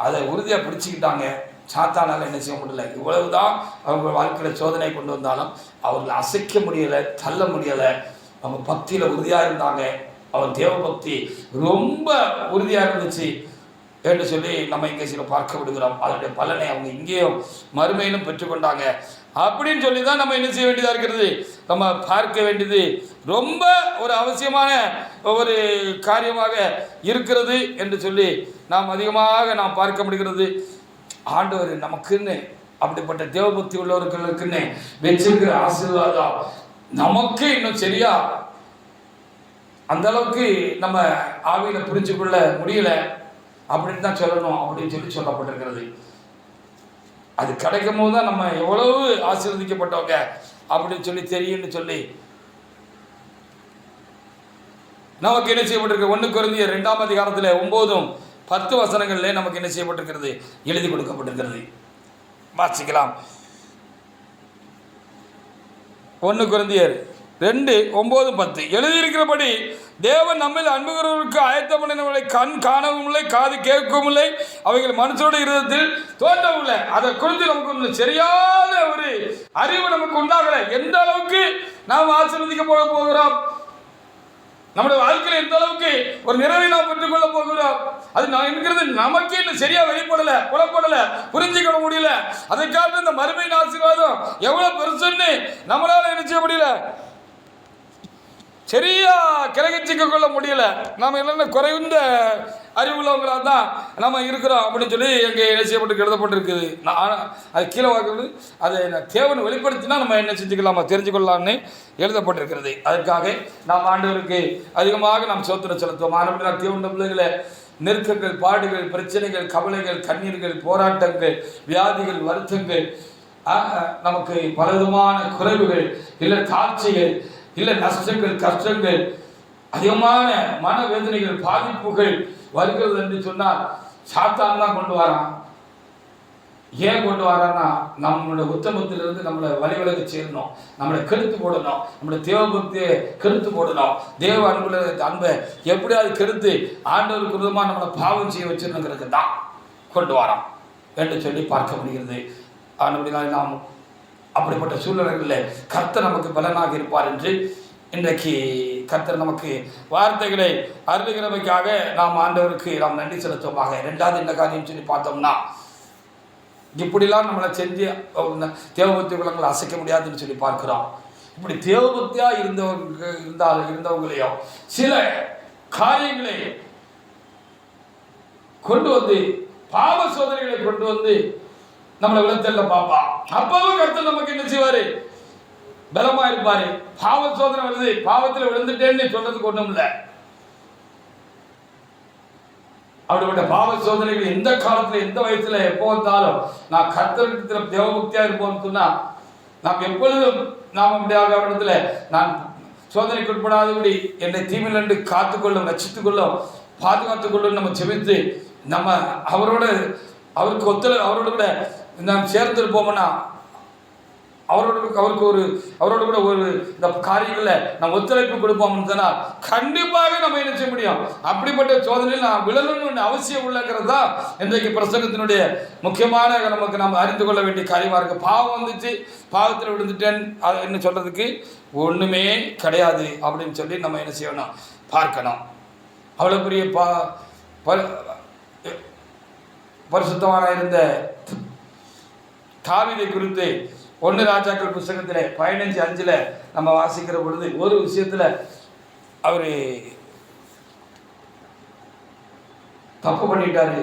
அதை உறுதியாக பிடிச்சிக்கிட்டாங்க. சாத்தானால என்ன செய்ய முடியல. இவ்வளவுதான் அவங்க வாழ்க்கையில் சோதனை கொண்டு வந்தாலும் அவர்களை அசைக்க முடியலை, தள்ள முடியலை. அவங்க பக்தியில் உறுதியாக இருந்தாங்க. அவன் தேவபக்தி ரொம்ப உறுதியாக இருந்துச்சு என்று சொல்லி நம்ம இங்கே சில பார்க்க விடுகிறோம். அதனுடைய பலனை அவங்க இங்கேயும் மறுமையிலும் பெற்றுக்கொண்டாங்க. அப்படின்னு சொல்லி தான் நம்ம என்ன செய்ய வேண்டியதாக இருக்கிறது, நம்ம பார்க்க வேண்டியது ரொம்ப ஒரு அவசியமான ஒரு காரியமாக இருக்கிறது என்று சொல்லி நாம் அதிகமாக நாம் பார்க்க முடிகிறது. ஆண்டவர் நமக்குன்னு அப்படிப்பட்ட தேவபக்தி உள்ளவர்களுக்குன்னு வச்சிருக்கிற ஆசீர்வாதம் நமக்கு இன்னும் சரியா அந்த அளவுக்கு நம்ம ஆவியில புரிஞ்சு கொள்ள முடியல அப்படின்னு தான் சொல்லணும் அப்படின்னு சொல்லி சொல்லப்பட்டிருக்கிறது. அது கிடைக்கும் போது தான் நம்ம எவ்வளவு ஆசீர்வதிக்கப்பட்டவங்க அப்படின்னு சொல்லி தெரியும்னு சொல்லி நமக்கு என்ன செய்யப்பட்டிருக்கு. 1 கொரிந்தியர் 2ஆம் அதிகாரத்தில் 9-10 வசனங்களிலே நமக்கு என்ன செய்யப்பட்டிருக்கிறது, எழுதி கொடுக்கப்பட்டிருக்கிறது. வாசிக்கலாம். 1 கொரிந்தியர் 2:9-10 எழுதியிருக்கிறபடி, தேவன் நம்மில் அன்புகிறவர்களுக்கு ஆயத்தம் பண்ணினவர்களை கண் காணவும் இல்லை, காது கேட்கவும் இல்லை, அவைகள் மனுஷனுடைய இருதயத்தில் தோன்றவும் இல்லை. அதை குறித்து நமக்கு ஒன்று சரியான ஒரு அறிவு நமக்கு உண்டாகலை. எந்த அளவுக்கு நாம் ஆசீர்வதிக்க போகிறோம், நம்முடைய வாழ்க்கையில் எந்த அளவுக்கு ஒரு நிறைவை நாம் பெற்றுக்கொள்ள போகிறோம், அது நான் என்கிறது நமக்கு இன்னும் சரியா வெளிப்படலை, புலப்படலை, புரிஞ்சுக்க முடியல. முடியல. அதை காட்டு இந்த மறுமையின் ஆசீர்வாதம் எவ்வளவு பெருசுன்னு நம்மளால என்ன செய்ய முடியல, சரியா கிரகிச்சிக்க கொள்ள முடியல. நம்ம என்னென்ன குறைந்த அறிவுள்ளவங்களாக தான் நம்ம இருக்கிறோம் அப்படின்னு சொல்லி எங்கே என்ன செய்யப்பட்டு எழுதப்பட்டிருக்குது. அது கீழே வாக்குறது அதை தேவன் வெளிப்படுத்தினா நம்ம என்ன செஞ்சுக்கலாமா தெரிஞ்சுக்கொள்ளலாம்னு எழுதப்பட்டிருக்கிறது. அதற்காக நாம் ஆண்டவருக்கு அதிகமாக நாம் சோத்திரம் செலுத்துவோம். ஆனப்படி நான் தேவன் பிள்ளைகளை நெருக்கங்கள், பாடுகள், பிரச்சனைகள், கவலைகள், கண்ணீர்கள், போராட்டங்கள், வியாதிகள், வருத்தங்கள், நமக்கு பலவிதமான குறைவுகள், இல்லை தாழ்ச்சிகள், இல்லை நஷ்டங்கள், கஷ்டங்கள், அதிகமான மனவேதனைகள், பாதிப்புகள் வருகிறது என்று சொன்னால் சாத்தான் தான் கொண்டு வரான். ஏன் கொண்டு வரான்னா நம்மளோட உத்தமத்திலிருந்து நம்மளை வழிவிலக சேரணும், நம்மளை கெடுத்து போடணும், நம்மளோட தேவபக்தியை கெடுத்து போடணும், தேவ அன்புல அன்பை எப்படியாவது கெடுத்து ஆண்டவருக்கு விதமாக நம்மளை பாவம் செய்ய வச்சிருக்கிறதுக்கு தான் கொண்டு வரான் என்று சொல்லி பார்க்க முடிகிறது. ஆனபடினால் நாம் அப்படிப்பட்ட சூழ்நிலைகளில் கர்த்தர் நமக்கு பலனாக இருப்பார் என்று இன்றைக்கு கர்த்தர் நமக்கு வார்த்தைகளை அருளுகிறவைக்காக நாம் ஆண்டவருக்கு நாம் நன்றி செலுத்துவோமாக. ரெண்டாவது என்ன காரியம் சொல்லி பார்த்தோம்னா, இப்படிலாம் நம்மளை செஞ்சு தேவபக்தி குலங்களை அசைக்க முடியாதுன்னு சொல்லி பார்க்கிறோம். இப்படி தேவபக்தியாக இருந்தவங்களையும் சில காரியங்களை கொண்டு வந்து, பாவ சோதனைகளை கொண்டு வந்து நம்மளை விளத்தல்ல பாப்பா. அப்பவும் கர்த்தர் நமக்கு என்ன செய்வாரு, பலமா இருப்பாரு. பாவ சோதனை வருது, பாவத்தில் விழுந்துட்டேன்னு சொல்றதுக்கு ஒண்ணும் இல்லை. அப்படிப்பட்ட பாவ சோதனைகள் எந்த காலத்துல எந்த வயசுல எப்போ வந்தாலும் நான் கர்த்தரிடத்துல தேவபக்தியா இருப்போம்னு சொன்னா நாம் எப்பொழுதும் நாம் அப்படியாக இடத்துல நான் சோதனைக்கு உட்படாதபடி என்னை தீமையிலிருந்து காத்துக்கொள்ளும், ரட்சித்துக் கொள்ளும், பாதுகாத்துக் கொள்ளும் நம்ம செபித்து நம்ம அவருக்கு அவரோட கூட நாம் சேர்ந்திருப்போம்னா அவரோட கூட ஒரு இந்த காரியங்களில் நம்ம ஒத்துழைப்பு கொடுப்போம்னு சொன்னால் கண்டிப்பாக நம்ம என்ன செய்ய முடியும். அப்படிப்பட்ட சோதனையில் நான் விழணும்னு அவசியம் உள்ளங்கிறது தான் இன்றைக்கு பிரசங்கத்தினுடைய முக்கியமான நமக்கு நாம் அறிந்து கொள்ள வேண்டிய காரியமாக இருக்குது. பாவம் வந்துச்சு, பாவத்தில் விழுந்துட்டேன் அது என்ன சொல்கிறதுக்கு ஒன்றுமே கிடையாது அப்படின்னு சொல்லி நம்ம என்ன செய்யணும், பார்க்கணும். அவ்வளோ பெரிய பரிசுத்தமான இருந்த தாவீதை குறித்து 1 ராஜாக்கள் புஸ்தகத்தில் 15:5 நம்ம வாசிக்கிற பொழுது ஒரு விஷயத்தில் அவர் தப்பு பண்ணிட்டாரு,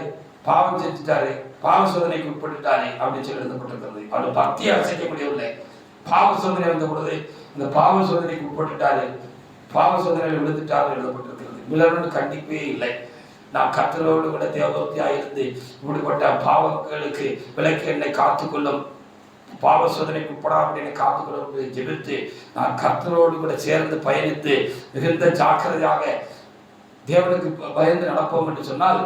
பாவம் செஞ்சுட்டாரு, பாவ சோதனைக்கு உட்பட்டுட்டாரு அப்படின்னு சொல்லி எழுதப்பட்டிருக்கிறது. அவர் பக்தியை அசைக்க முடியவில்லை. பாவ சோதனை வந்த பொழுது இந்த பாவ சோதனைக்கு உட்பட்டுட்டாரு, பாவ சோதனையில் விழுந்துட்டாரு எழுதப்பட்டிருக்கிறது. விழணும்னு கண்டிப்பே இல்லை. நான் கர்த்தரோடு கூட தேவபக்தியாக இருந்து இப்படிப்பட்ட பாவங்களுக்கு விலக்கி என்னை காத்துக்கொள்ளும், பாவ சோதனைக்கு உட்படாமல் என்னை காத்துக்கொள்ள ஜெபித்து நான் கர்த்தரோடு கூட சேர்ந்து பயணித்து மிகுந்த ஜாக்கிரதையாக தேவனுக்கு பயந்து நடப்போம் என்று சொன்னால்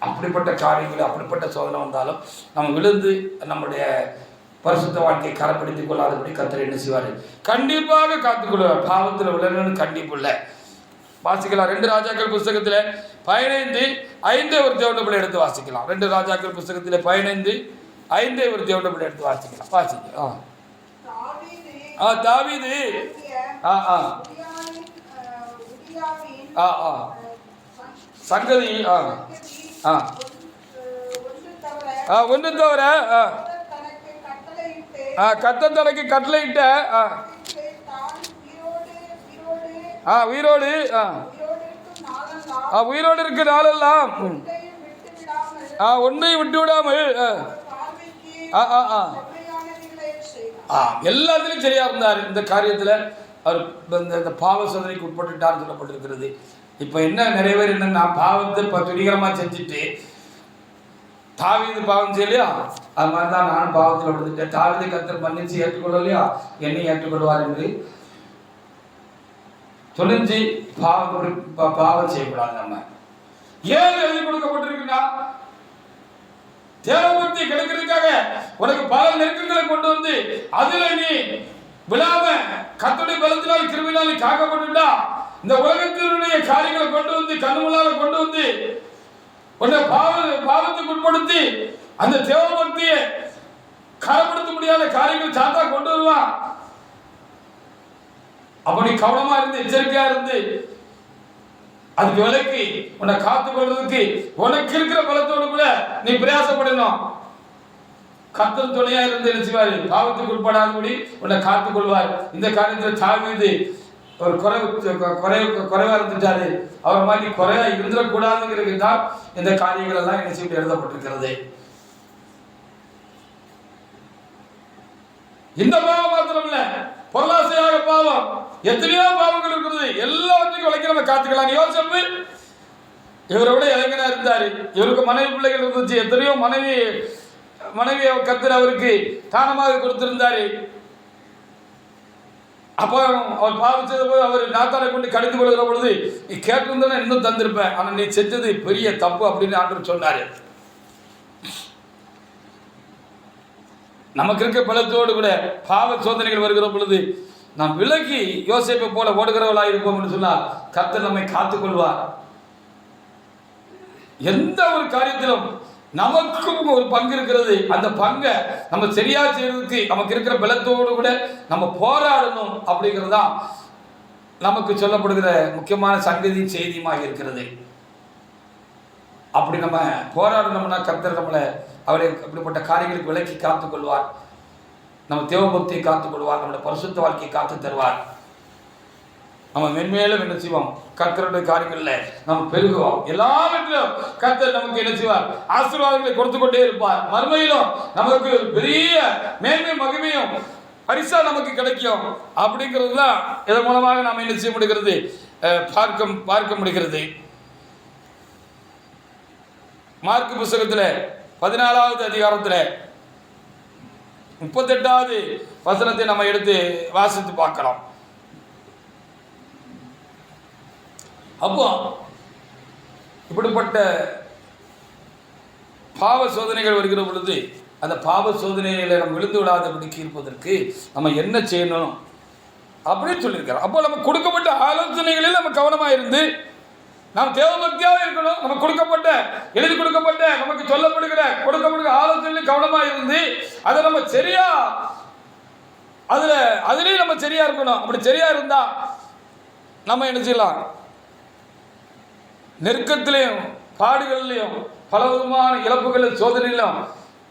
அப்படிப்பட்ட காரியங்கள், அப்படிப்பட்ட சோதனை வந்தாலும் நம்ம விழுந்து நம்முடைய பரிசுத்த வாழ்க்கையை கரப்படுத்திக் கொள்ளாதபடி கர்த்தர் என்ன செய்வார், கண்டிப்பாக காத்துக்கொள்வார். பாவத்தில் விழணும்னு கண்டிப்பு இல்லை. வாசிக்கலாம் 2 ராஜாக்கள் புஸ்தகத்தில் 15:5 ஒரு தேவனபடி எடுத்து வாசிக்கலாம். 2 ராஜாக்கள் புஸ்தகத்தில் 15:5 ஒரு தேவனபடி எடுத்து வாசிக்கலாம். வாசிக்கலாம். தாவீது சங்கதி ஒன்று தவிர கர்த்தர் தனக்கு கட்டளையிட்ட உயிரோடு இருக்கு நாளெல்லாம் ஒன்றையும் விட்டு விடாமல் எல்லாத்திலையும் சரியா இருந்தார். இந்த காரியத்தில் அவர் இந்த பாவ சோதனைக்கு உட்பட்டுட்டார் சொல்லப்பட்டிருக்கிறது. இப்போ என்ன நிறைய பேர் என்னன்னா பாவத்தை இப்போ துணிகரமாக செஞ்சுட்டு தாவீது பாவம் செய்யலையா, அது மாதிரி தான் நானும் பாவத்தில் விழுந்துட்டேன், தாவீதை கர்த்தர் மன்னிச்சு ஏற்றுக்கொள்ளலையா என்னை ஏற்றுக்கொள்வார் என்று துணிஞ்சு பாவம் செய்யக்கூடாது. நம்ம ஏன் எழுதி கொடுக்கப்பட்டிருக்குன்னா தேவபக்தி கிடைக்கிறதுக்காக உனக்கு பல நெருக்கங்களை கொண்டு வந்து அதுல நீ விழாம கர்த்தருடைய பலத்தினால் கிருபையினால் காக்கப்பட்டுட்டா இந்த உலகத்தினுடைய காரியங்களை கொண்டு வந்து கண்ணுமுள்ளால கொண்டு வந்து உன்னை பாவத்துக்கு உட்படுத்தி அந்த தேவபக்தியை கரப்படுத்த முடியாத காரியங்கள் சாத்தா கொண்டு வருவான். அப்படி கவனமா இருந்து எச்சரிக்கையா இருந்து அதுக்கு விலக்கி உன்னை காத்துக் கொள்வதற்கு உனக்கு இருக்கிற பலத்தோடு கூட நீ பிரயாசப்படணும். கர்த்தர் துணையா இருந்து நினைச்சுவாரு, பாவத்துக்கு உட்படாதபடி உன்னை காத்துக் கொள்வார். இந்த காரியத்தில் தாவீது ஒரு குறைவா இருந்துட்டாரு. அவர் மாதிரி குறையா இருந்துடக்கூடாதுங்கிறது தான் இந்த காரியங்கள் எல்லாம் என்ன செய்ய எழுதப்பட்டிருக்கிறது. இந்த பாவம் மாத்திரம் இல்ல, பொருளாசையாக பாவம், எத்தனையோ பாவங்கள் இருக்கிறது. எல்லாவற்றையும் உழைக்க நம்ம காத்துக்கலாம். யோசேப்பு இவரை விட இளைஞனா இருந்தாரு. இவருக்கு மனைவி பிள்ளைகள் இருந்துச்சு. எத்தனையோ மனைவியை கர்த்தர் அவருக்கு தானமாக கொடுத்திருந்தாரு. அப்போ அவர் பாவம் செய்த போது அவர் நாத்தாரை கொண்டு கடிந்து கொள்கிற பொழுது, நீ கேட்டிருந்தா இன்னும் தந்திருப்பேன், ஆனா நீ செஞ்சது பெரிய தப்பு அப்படின்னு ஆண்டவர் சொன்னாரு. நமக்கு இருக்க பலத்தோடு கூட பாவ சோதனைகள் வருகிற பொழுது நாம் விலகி யோசேப்பை போல ஓடுகிறவர்களாக இருப்போம் என்று சொன்னால் கர்த்தர் நம்மை காத்துக்கொள்வார். எந்த ஒரு காரியத்திலும் நமக்கும் ஒரு பங்கு இருக்கிறது. அந்த பங்கை நம்ம சரியா செய்யறதுக்கு நமக்கு இருக்கிற பலத்தோடு கூட நம்ம போராடணும் அப்படிங்கிறது தான் நமக்கு சொல்லப்படுகிற முக்கியமான சங்கதி செய்தியுமாக இருக்கிறது. அப்படி நம்ம போராடணும்னா கர்த்தர் நம்மளை அவரை அப்படிப்பட்ட காரியங்களுக்கு விலக்கி காத்துக்கொள்வார். நம்ம தேவபக்தியை காத்துக்கொள்வார். நம்மளோட பரிசுத்த வாழ்க்கையை காத்து தருவார். நம்ம மென்மேலும் என்ன செய்வோம், கர்த்தருடைய காரியங்களில் நம்ம பெருகுவோம். எல்லாவற்றிலும் கர்த்தர் நமக்கு என்ன செய்வார், ஆசீர்வாதங்களை கொடுத்து கொண்டே இருப்பார். மறுமையிலும் நமக்கு பெரிய மேன்மை மகிமையும் பரிசா நமக்கு கிடைக்கும். அப்படிங்கிறது தான் இதன் மூலமாக நாம் என்ன செய்ய முடிகிறது, பார்க்க முடிகிறது. மார்க்கு புத்தகத்தில் 14வது அதிகாரத்தில் 38வது வசனத்தை நம்ம எடுத்து வாசித்து பார்க்கலாம். அப்போ இப்படிப்பட்ட பாவ சோதனைகள் வருகிற பொழுது அந்த பாவ சோதனைகளை நம்ம விழுந்து விடாதபடிக்கு இருப்பதற்கு நம்ம என்ன செய்யணும் அப்படின்னு சொல்லியிருக்கிறோம். அப்போ நம்ம கொடுக்கப்பட்ட ஆலோசனைகளில் நம்ம கவனமாக இருந்து நாம் தேவபக்தியாக இருக்கணும். நம்ம எழுதி கொடுக்கப்பட்ட நமக்கு கொடுக்கப்படுகிற ஆலோசனையில் கவனமாக இருந்து அதை நம்ம சரியா அதுலேயும் நம்ம சரியா இருக்கணும். அப்படி சரியா இருந்தா நம்ம என்ன செய்யலாம், நெருக்கத்திலையும் பாடுகளிலையும் பலவிதமான இழப்புகளில் சோதனையிலும்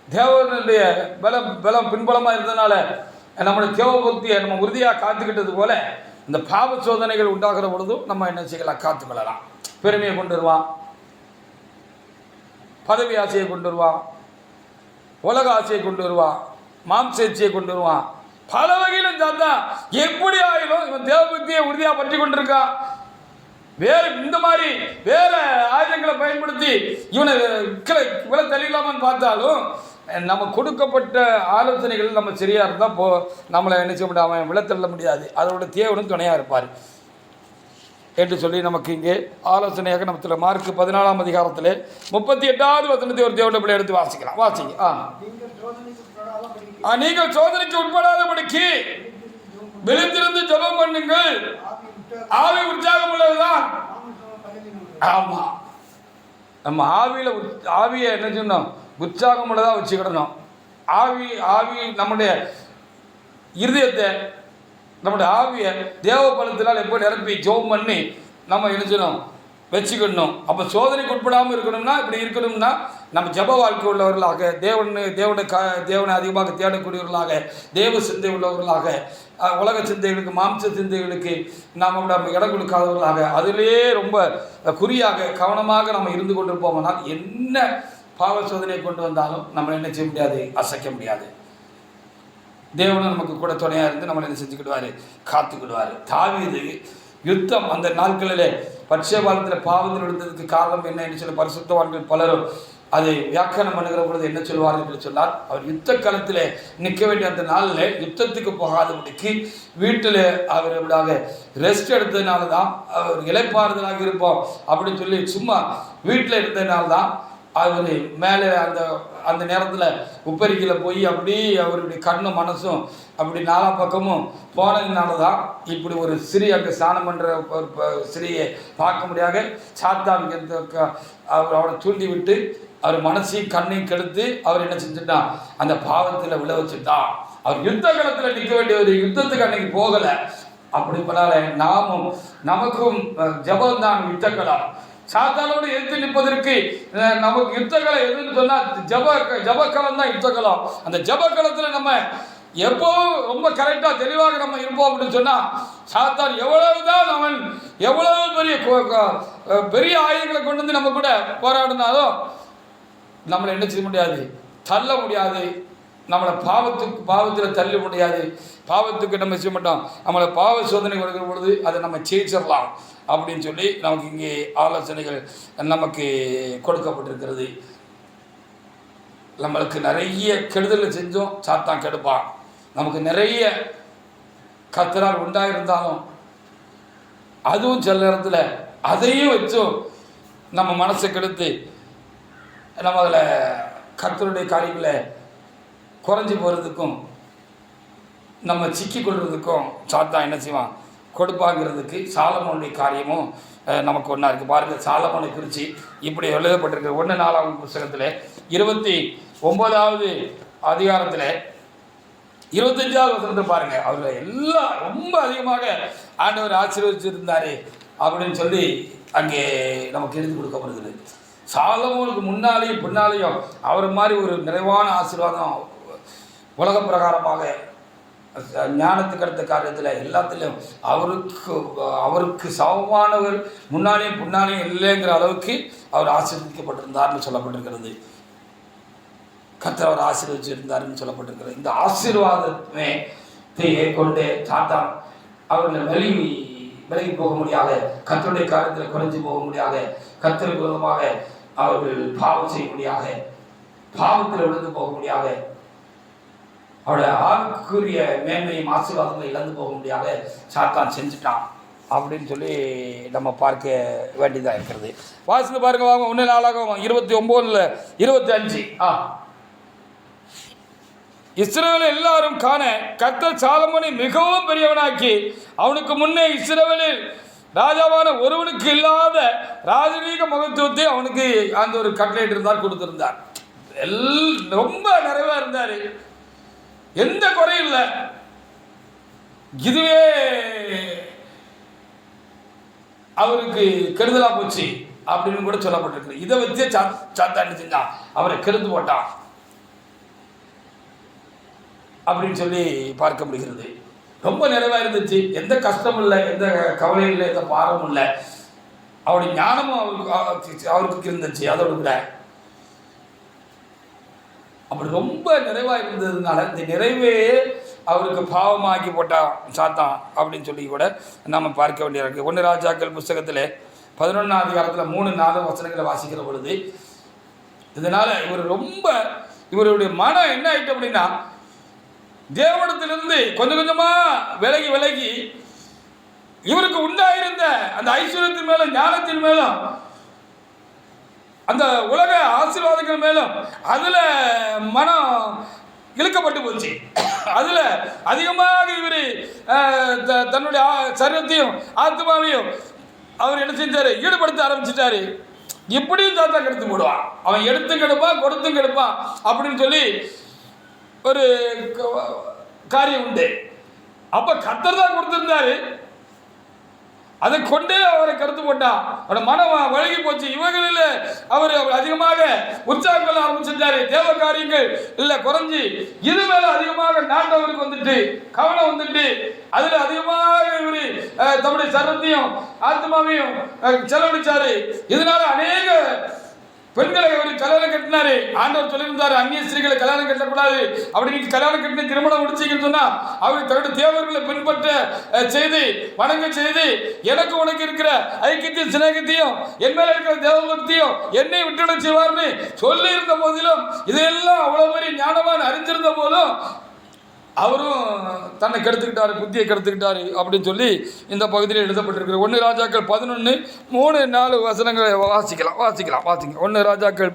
தேவனுடைய பலம் பின்பலமாக இருந்ததுனால நம்முடைய தேவபக்தியை நம்ம உறுதியாக காத்துக்கிட்டது போல இந்த பாவ சோதனைகள் உண்டாகிற பொழுதும் நம்ம என்ன செய்யலாம், காத்துக்கொள்ளலாம். பெருமையை கொண்டு வருவான், பதவி ஆசையை கொண்டு வருவான், உலக ஆசையை கொண்டு வருவான், மாம்சேச்சியை கொண்டு வருவான். பல வகையிலும் சாத்தா எப்படி ஆயிலும் இவன் தேவபக்தியை உறுதியாக பற்றி கொண்டிருக்கான். இந்த மாதிரி வேற ஆயுதங்களை பயன்படுத்தி இவனை இவ்வளோ தள்ளிடலாமான்னு பார்த்தாலும் நம்ம கொடுக்கப்பட்ட ஆலோசனைகள் நம்ம சரியா இருந்தால் நம்மளை என்ன செய்ய முடியாது, அவன் விழத்தள்ள முடியாது. அதோட தேவனும் துணையாக இருப்பார் என்று சொல்லி நமக்கு இங்கே ஆலோசனையாக நம்ம மார்க்கு 14ஆம் அதிகாரத்தில் 38வது வசனத்தை ஒரு தேவனுடைய பிள்ளை எடுத்து வாசிக்கலாம். வாசிங்க. நீங்கள் சோதனைக்கு உட்படாதபடிக்கு விழித்திருந்து ஜெபம் பண்ணுங்கள், ஆவி உற்சாகம் உள்ளதுதான். ஆமா, நம்ம ஆவியை என்ன சொன்னோம், உற்சாகம் உள்ளதா வச்சுக்கிடணும். ஆவி நம்முடைய இருதயத்தை, நம்முடைய ஆவியை தேவ பலத்தினால் எப்போ நிரப்பி ஜெபம் பண்ணி நம்ம என்ன செய்யணும், வச்சுக்கணும். அப்போ சோதனைக்கு உட்படாமல் இருக்கணும்னா, இப்படி இருக்கணும்னா நம்ம ஜப வாழ்க்கை உள்ளவர்களாக, தேவனை அதிகமாக தேடக்கூடியவர்களாக, தேவ சிந்தை உள்ளவர்களாக, உலக சிந்தைகளுக்கு மாம்ச சிந்தைகளுக்கு நாம் நம்ம இடம் கொடுக்காதவர்களாக, அதிலே ரொம்ப குறியாக கவனமாக நம்ம இருந்து கொண்டிருப்போம்னால் என்ன பாவ சோதனையை கொண்டு வந்தாலும் நம்ம என்ன செய்ய முடியாது, அசைக்க முடியாது. தேவனும் நமக்கு கூட துணையாக இருந்து நம்மளை என்ன செஞ்சுக்கிடுவார், காத்துக்கிடுவார். தாவீது யுத்தம் அந்த நாட்களிலே பட்சபாலத்தில் பாவத்தில் விழுந்ததுக்கு காரணம் என்ன என்று சொல்லி பரிசுத்தவான்கள் பலரும் அதை வியாக்கியானம் பண்ணுகிற பொழுது என்ன சொல்வார்கள் என்று சொன்னால், அவர் யுத்த காலத்தில் நிற்க வேண்டிய அந்த நாளில் யுத்தத்துக்கு போகாதபடிக்கு வீட்டில் அவர் எப்படியாக ரெஸ்ட் எடுத்ததுனால தான், அவர் இளைப்பாறுதலாக இருப்போம் அப்படின்னு சொல்லி சும்மா வீட்டில் இருந்ததுனால தான் அவர் மேலே அந்த நேரத்தில் உப்பரிக்கையில் போய் அப்படி அவருடைய கண்ணும் மனசும் அப்படி நாலா பக்கமும் போனதுனால தான் இப்படி ஒரு சிறி அங்கே ஸ்நானம் பண்ணுற ஒரு சிறியை பார்க்க முடியாத சாத்தான் அவரை தூண்டி விட்டு அவர் மனசையும் கண்ணையும் கெடுத்து அவர் என்ன செஞ்சுட்டான், அந்த பாவத்தில் விழ வச்சுட்டான். அவர் யுத்த களத்தில் நிற்க வேண்டிய ஒரு யுத்தத்துக்கு அன்னைக்கு போகலை. அப்படி பண்ணால நமக்கும் ஜபம் தான் யுத்த களம். சாத்தானோடு எதிர்த்து நிற்பதற்கு நமக்கு யுத்தகலம் எதுன்னு சொன்னால் ஜபக்கலம் தான் யுத்தகலம். அந்த ஜபக்கலத்தில் நம்ம எப்போவும் ரொம்ப கரெக்டாக தெளிவாக நம்ம இருப்போம் அப்படின்னு சொன்னால் சாத்தான் எவ்வளவுதான் அவன் எவ்வளவு பெரிய ஆயுதங்களை கொண்டு வந்து நம்ம கூட போராடினாலும் நம்மளை என்ன செய்ய முடியாது, தள்ள முடியாது. நம்மளை பாவத்தில் தள்ள முடியாது. பாவத்துக்கு நம்ம செய்ய மாட்டோம். நம்மளை பாவ சோதனை வருகிற பொழுது அதை நம்ம ஜெயிச்சிடலாம் அப்படின்னு சொல்லி நமக்கு இங்கே ஆலோசனைகள் நமக்கு கொடுக்கப்பட்டிருக்கிறது. நம்மளுக்கு நிறைய கெடுதலை செஞ்சோம் சாத்தான் கெடுப்பான். நமக்கு நிறைய கர்த்தரால் உண்டாயிருந்தாலும் அதுவும் சில நேரத்தில் அதையும் வச்சும் நம்ம மனசை கெடுத்து நம்ம அதில் கர்த்தருடைய காரியங்களை குறைஞ்சி போகிறதுக்கும் நம்ம சிக்கி கொள்வதுக்கும் சாத்தான் என்ன செய்வான் கொடுப்பாங்கிறதுக்கு சாலமோனுடைய காரியமும் நமக்கு ஒன்றா இருக்குது. பாருங்கள், சாலமோனை குறித்து இப்படி எழுதப்பட்டிருக்கிற 1 புத்தகத்தில் 29வது அதிகாரத்தில் 25வது வசனத்தை பாருங்கள். அவர் எல்லாம் ரொம்ப அதிகமாக ஆண்டவர் ஆசீர்வதிச்சிருந்தார் அப்படின்னு சொல்லி அங்கே நமக்கு எழுதி கொடுக்கப்படுகிறது. சாலமோனுக்கு முன்னாலேயும் பின்னாலேயும் அவர் மாதிரி ஒரு நிறைவான ஆசீர்வாதம் உலக பிரகாரமாக ஞானத்துக்கு அடுத்த காரியத்தில் எல்லாத்துலேயும் அவருக்கு சமமானவர் முன்னாலேயும் பின்னாலேயும் இல்லைங்கிற அளவுக்கு அவர் ஆசீர்வதிக்கப்பட்டிருந்தார்னு சொல்லப்பட்டிருக்கிறது. கர்த்தர் அவர் ஆசீர்வதிச்சிருந்தாருன்னு சொல்லப்பட்டிருக்கிறது. இந்த ஆசீர்வாதமே கொண்டு சாத்தான் அவர்களை விலகி போக முடியாத, கர்த்தருடைய காரியத்தில் குறைஞ்சி போக முடியாத, கர்த்தருக்கு விரோதமாக அவர்கள் பாவம் செய்ய முடியாத, பாவத்தில் விழுந்து போக முடியாத, அவருடைய ஆவிக்குரிய மேன்மையும் ஆசீர்வாதங்களை இழந்து போக முடியாத சாத்தான் செஞ்சுட்டான் அப்படின்னு சொல்லி நம்ம பார்க்க வேண்டியதாக இருக்கிறது. வாசித்து பாருங்க வாங்க. 1 29 25 இஸ்ரவேல் எல்லாரும் காண கர்த்தர் சாலமோனை மிகவும் பெரியவனாக்கி அவனுக்கு முன்னே இஸ்ரவேலில் ராஜாவான ஒருவனுக்கு இல்லாத ராஜரீக மகத்துவத்தை அவனுக்கு அந்த ஒரு கட்டளையிட்டு இருந்தார், கொடுத்திருந்தார். ரொம்ப நிறைவாக இருந்தார், எந்த குறையும் இல்லை. இதுவே அவருக்கு கெடுதலா போச்சு அப்படின்னு கூட சொல்லப்பட்டிருக்கு. இதை வச்சே சாத்தான் செஞ்சான், அவரை கெடுத்து போட்டான் அப்படின்னு சொல்லி பார்க்க முடிகிறது. ரொம்ப நிறைவாக இருந்துச்சு, எந்த கஷ்டமும் இல்லை, எந்த கவலையும் இல்லை, எந்த பாரமும் இல்லை. அவருடைய ஞானமும் அவருக்கு இருந்துச்சு. அதோடு கூட அப்படி ரொம்ப நிறைவாக இருந்ததுனால இந்த நிறைவே அவருக்கு பாவமாக்கி போட்டான் சாத்தான் அப்படின்னு சொல்லி கூட நம்ம பார்க்க வேண்டியிருக்கு. 1 ராஜாக்கள் புஸ்தகத்தில் 11ஆம் அதிகாரத்தில் 3-4 வசனங்களை வாசிக்கிற பொழுது இதனால் இவருடைய மனம் என்ன ஆயிட்டு அப்படின்னா தேவனிடத்திலிருந்து கொஞ்சம் கொஞ்சமாக விலகி இவருக்கு உண்டாயிருந்த அந்த ஐஸ்வர்யத்தின் மேலும் ஞானத்தின் மேலும் அந்த உலக ஆசீர்வாதங்கள் மேலும் அதில் மனம் இழுக்கப்பட்டு போச்சு. அதில் அதிகமாக இவர் தன்னுடைய சரீரத்தையும் ஆத்மாவையும் அவர் என்ன செஞ்சார், ஈடுபடுத்த ஆரம்பிச்சிட்டாரு. இப்படியும் சாத்தான் கெடுத்து போடுவான், அவன் எடுத்தும் கெடுப்பான் கொடுத்தும் கெடுப்பான் அப்படின்னு சொல்லி ஒரு காரியம் உண்டு. அப்போ கர்த்தர் தான் கொடுத்துருந்தாரு, அதை கொண்டே அவரை கருத்து போட்டான். அவரோட மனம் வழங்கி போச்சு. இவங்களில் அவர் அதிகமாக உற்சாகம் கொள்ள ஆரம்பிச்சிருந்தாரு. தேவ காரியங்கள் இல்லை குறைஞ்சி இது மேலே அதிகமாக நாட்டவருக்கு வந்துட்டு கவனம் வந்துட்டு அதில் அதிகமாக இவர் தம்முடைய சரத்தையும் ஆத்மாவையும் செலவழிச்சாரு. இதனால அநேக பெண்களை அவர் கல்யாணம் கட்டினாரு. ஆண்டவர் சொல்லியிருந்தாரு, அந்நிய ஸ்திரீகளை கல்யாணம் கட்டக்கூடாது. அப்படி நீங்க கல்யாணம் கட்டின திருமணம் முடிச்சீங்கன்னு சொன்னா அவர் தன்னுடைய தேவர்களை பின்பற்ற செய்து வணங்க செய்து எனக்கு உனக்கு இருக்கிற ஐக்கியத்தையும் சிநேகத்தையும் என் மேல இருக்கிற தேவபக்தியும் என்னை விட்டுவிட செய்வார்னு சொல்லி இருந்த போதிலும் இதையெல்லாம் அவ்வளவு பெரிய ஞானவான் அறிஞ்சிருந்த போதும் அவரும் தன்னை கெடுத்துக்கிட்டாரு, புத்தியை கெடுத்துக்கிட்டாரு அப்படின்னு சொல்லி இந்த பகுதியில் எழுதப்பட்டிருக்கிற 1 ராஜாக்கள் 11:3-4 வசனங்களை வாசிக்கலாம். 1 ராஜாக்கள்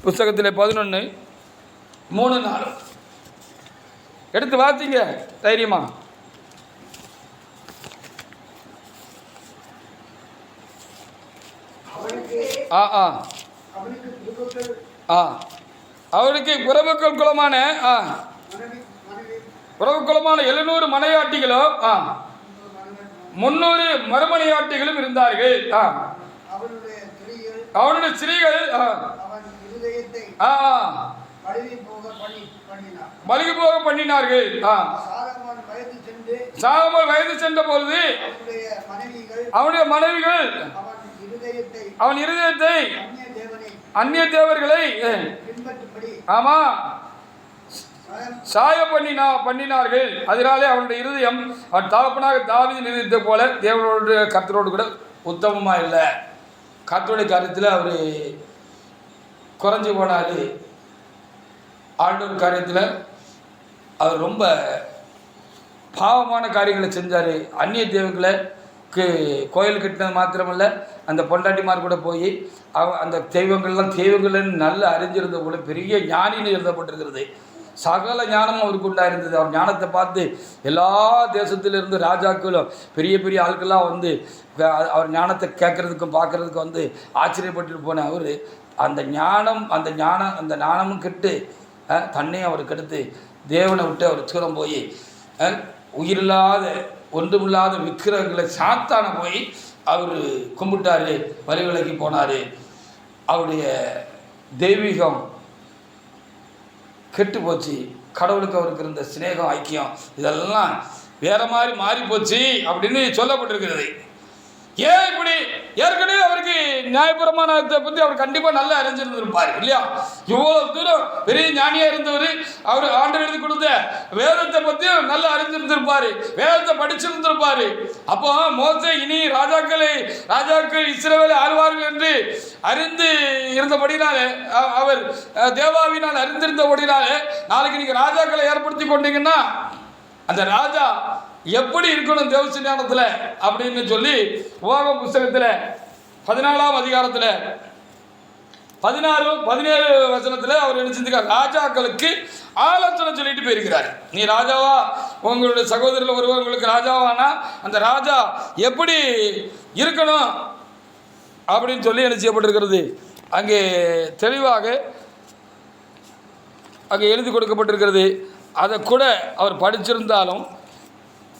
புஸ்தகத்தில் 11:3-4 எடுத்து வாசிங்க தைரியமா. அவருக்கு பிரபுக்கள் குலமான 700 மனையாட்டிகளும் 300 மறுமனையாட்டிகளும் இருந்தார்கள். அவனுடைய ஸ்திரீகள் அவன் இருதயத்தை பலிக்கு போக பண்ணினார்கள். சாலமோன் வயது சென்ற பொழுது அவனுடைய மனைவிகள் அவன் இருதயத்தை அந்நிய தேவர்களை ஆமா சாய பண்ணினார்கள். அதனாலே அவனுடைய இருதயம் அவன் தகப்பனாக தாவீதின் இருதயத்தை போல தேவனோடு கர்த்தரோடு கூட உத்தமமா இல்லை. கர்த்தருடைய காரியத்தில் அவர் குறைஞ்சி போனார். ஆண்டவர் காரியத்தில் அவர் ரொம்ப பாவமான காரியங்களை செஞ்சார். அந்நிய தேவங்களுக்கு கோயில் கட்டினது மாத்திரமல்ல, அந்த பொண்டாட்டிமார் கூட போய் அந்த தெய்வங்கள்னு நல்ல அறிஞ்சிருந்த போல பெரிய ஞானின்னு எழுதப்பட்டிருக்கிறது. சகல ஞானமும் அவருக்கு உண்டாயிருந்தது. அவர் ஞானத்தை பார்த்து எல்லா தேசத்திலிருந்து ராஜாக்களும் பெரிய பெரிய ஆட்கள்லாம் வந்து அவர் ஞானத்தை கேட்கறதுக்கும் பார்க்கறதுக்கும் வந்து ஆச்சரியப்பட்டு போன அவர் அந்த ஞானமும் கெட்டு தன்னையும் அவர் கெடுத்து தேவனை விட்டு அவர் தூரம் போய் உயிரில்லாத ஒன்றுமில்லாத விக்கிரகங்களை சாத்தான போய் அவர் கும்பிட்டார், வழிவிலகி போனார். அவருடைய தெய்வீகம் கெட்டு போச்சு. கடவுளுக்கு அவருக்கு இருந்த சிநேகம், ஐக்கியம் இதெல்லாம் வேற மாதிரி மாறி போச்சு அப்படின்னு சொல்லப்பட்டிருக்கிறது. ஏன் இப்படி? ஏற்கனவே அவருக்கு நியாயப்பிரமாணத்தை பற்றி அவர் கண்டிப்பாக நல்லா அறிஞ்சிருந்திருப்பார் இல்லையா? இவ்வளோ தூரம் பெரிய ஞானியாக இருந்தவர், அவர் ஆண்டவர் எழுதி கொடுத்த வேதத்தை பற்றியும் நல்லா அறிஞ்சிருந்திருப்பார், வேதத்தை படிச்சிருந்திருப்பார். அப்போ மோசே இனி ராஜாக்கள் இஸ்ரவேலை ஆழ்வார்கள் என்று அறிந்து இருந்தபடினாலே, அவர் தேவாவினால் அறிந்திருந்தபடினாலே, நாளைக்கு நீங்கள் ராஜாக்களை ஏற்படுத்தி கொண்டீங்கன்னா அந்த ராஜா எப்படி இருக்கணும் தேவசன்னியானத்தில் அப்படின்னு சொல்லி உபாகம புஸ்தகத்தில் 14ஆம் அதிகாரத்தில் 16-17 வசனத்தில் அவர் என்ன செஞ்சிருக்கார்? ராஜாக்களுக்கு ஆலோசனை சொல்லிட்டு போயிருக்கிறார். நீ ராஜாவா, உங்களுடைய சகோதரர்கள் ஒருவர் உங்களுக்கு ராஜாவானா அந்த ராஜா எப்படி இருக்கணும் அப்படின்னு சொல்லி என்ன செய்யப்பட்டிருக்கிறது அங்கே தெளிவாக அங்கே எழுதி கொடுக்கப்பட்டிருக்கிறது. அதை கூட அவர் படிச்சிருந்தாலும்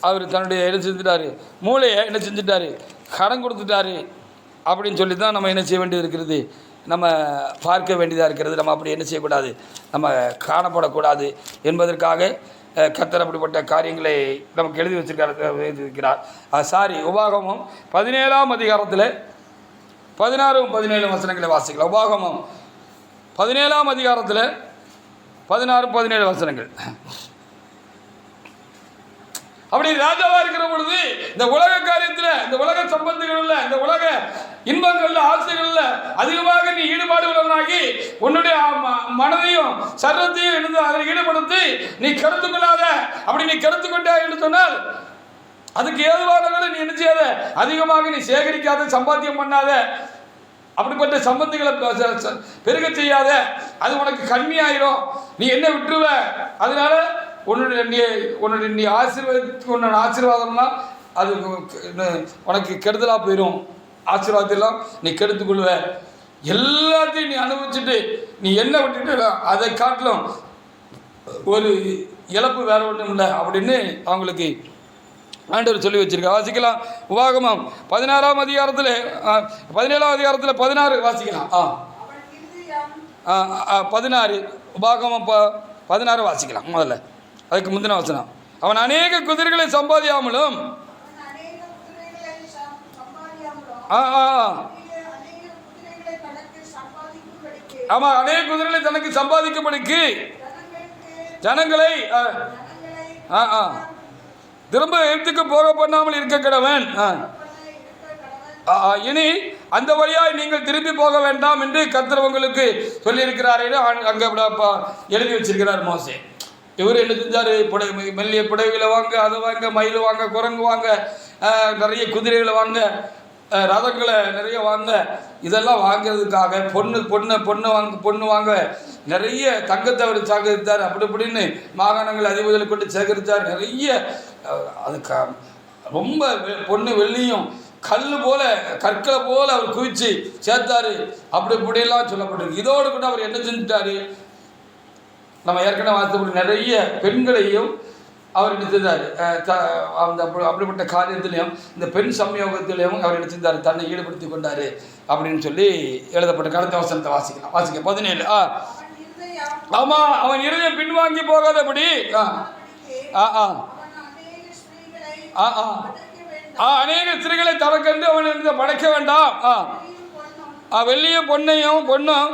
அவர் தன்னுடைய என்ன செஞ்சுட்டார், மூளையை என்ன செஞ்சுட்டார், கடன் கொடுத்துட்டாரு அப்படின்னு சொல்லி தான் நம்ம என்ன செய்ய வேண்டியது இருக்கிறது, நம்ம பார்க்க வேண்டியதாக இருக்கிறது. நம்ம அப்படி என்ன செய்யக்கூடாது, நம்ம காணப்படக்கூடாது என்பதற்காக கர்த்தர் அப்படிப்பட்ட காரியங்களை நமக்கு எழுதி வச்சிருக்கிறார். உபாகமம் 17ஆம் அதிகாரத்தில் 16-17 வசனங்களை வாசிக்கலாம். உபாகமம் 17ஆம் அதிகாரத்தில் 16-17 வசனங்கள். அப்படி ராஜாவா இருக்கிற பொழுது இந்த உலக காரியத்தில், இந்த உலக சம்பந்தங்கள்ல, இந்த உலக இன்பங்கள்ல, ஆசைகள்ல அதிகமாக நீ ஈடுபாடு உள்ளவனாகி உன்னுடைய மனதையும் சர்வத்தையும் இருந்து அதில் ஈடுபடுத்தி நீ கருத்து கொள்ளாத. அப்படி நீ கருத்து கொண்டா என்று சொன்னால் அதுக்கு ஏதுவானவர்களை நீ என்ன செய்யாத, அதிகமாக நீ சேகரிக்காத, சம்பாத்தியம் பண்ணாத, அப்படிப்பட்ட சம்பந்திகளை பெருக செய்யாத. அது உனக்கு கம்மியாயிரும், நீ என்ன விட்டுருவ. அதனால உன்னுடைய நீ ஆசீர்வாதம்னா அது உனக்கு கெடுதலாக போயிடும். ஆசீர்வாதத்தெல்லாம் நீ கெடுத்துக்கொள்வ. எல்லாத்தையும் நீ அனுபவிச்சுட்டு நீ என்ன விட்டுட்டு அதை காட்டிலும் ஒரு இழப்பு வேற ஒன்றும் இல்லை அப்படின்னு அவங்களுக்கு ஆண்டவர் சொல்லி வச்சிருக்க. வாசிக்கலாம். உபாகமம் 16ஆம் அதிகாரத்தில் 17ஆம் அதிகாரத்தில் 16 வாசிக்கலாம். 16 உபாகமம் 16 வாசிக்கலாம். முதல்ல அதுக்கு முந்தின வசனம். அவன் அநேக குதிரைகளை சம்பாதியாமலும் ஆமா அநேக குதிரைகளை தனக்கு சம்பாதிக்கும்படிக்கு ஜனங்களை திரும்ப எகிப்துக்கு போக பண்ணாமல் இருக்க கடவன். இனி அந்த வழியாய் நீங்கள் திரும்பி போக வேண்டாம் என்று கர்த்தர் உங்களுக்கு சொல்லியிருக்கிறாரே அங்கே எழுதி வச்சிருக்கிறார் மோசே. இவர் என்ன செஞ்சார்? மெல்லிய புடவைகளை வாங்க, அதை வாங்க, மயில் வாங்க, குரங்கு வாங்க, நிறைய குதிரைகளை வாங்க, ரதங்களை நிறைய வாங்க. இதெல்லாம் வாங்கிறதுக்காக பொண்ணு வாங்க நிறைய தங்கத்தை அவர் சேகரித்தார். அப்படி இப்படின்னு மாகாணங்கள் அதிபதிகளை கொண்டு சேகரித்தார். நிறைய அதுக்கு ரொம்ப பொண்ணு வெள்ளியும் கல் போல கற்களை போல அவர் குவிச்சு சேர்த்தாரு. அப்படி இப்படியெல்லாம் சொல்லப்பட்டிருக்கு. இதோடு கூட அவர் என்ன செஞ்சுட்டாரு? நம்ம ஏற்கனவே வாசித்தபடி நிறைய பெண்களையும் அவர் என்ன செய்தார், அந்த அப்படிப்பட்ட காரியத்திலையும் இந்த பெண் சம்யோகத்திலையும் அவர் என்ன செய்தார், தன்னை ஈடுபடுத்தி கொண்டார் அப்படின்னு சொல்லி எழுதப்பட்ட கடத்த வசனத்தை வாசிக்க 17. ஆமாம், அவன் இருதயம் பின்வாங்கி போகாதபடி அநேக ஸ்திரீகளை தனக்கென்று அவன் படைக்க வேண்டாம். வெள்ளியும் பொன்னும்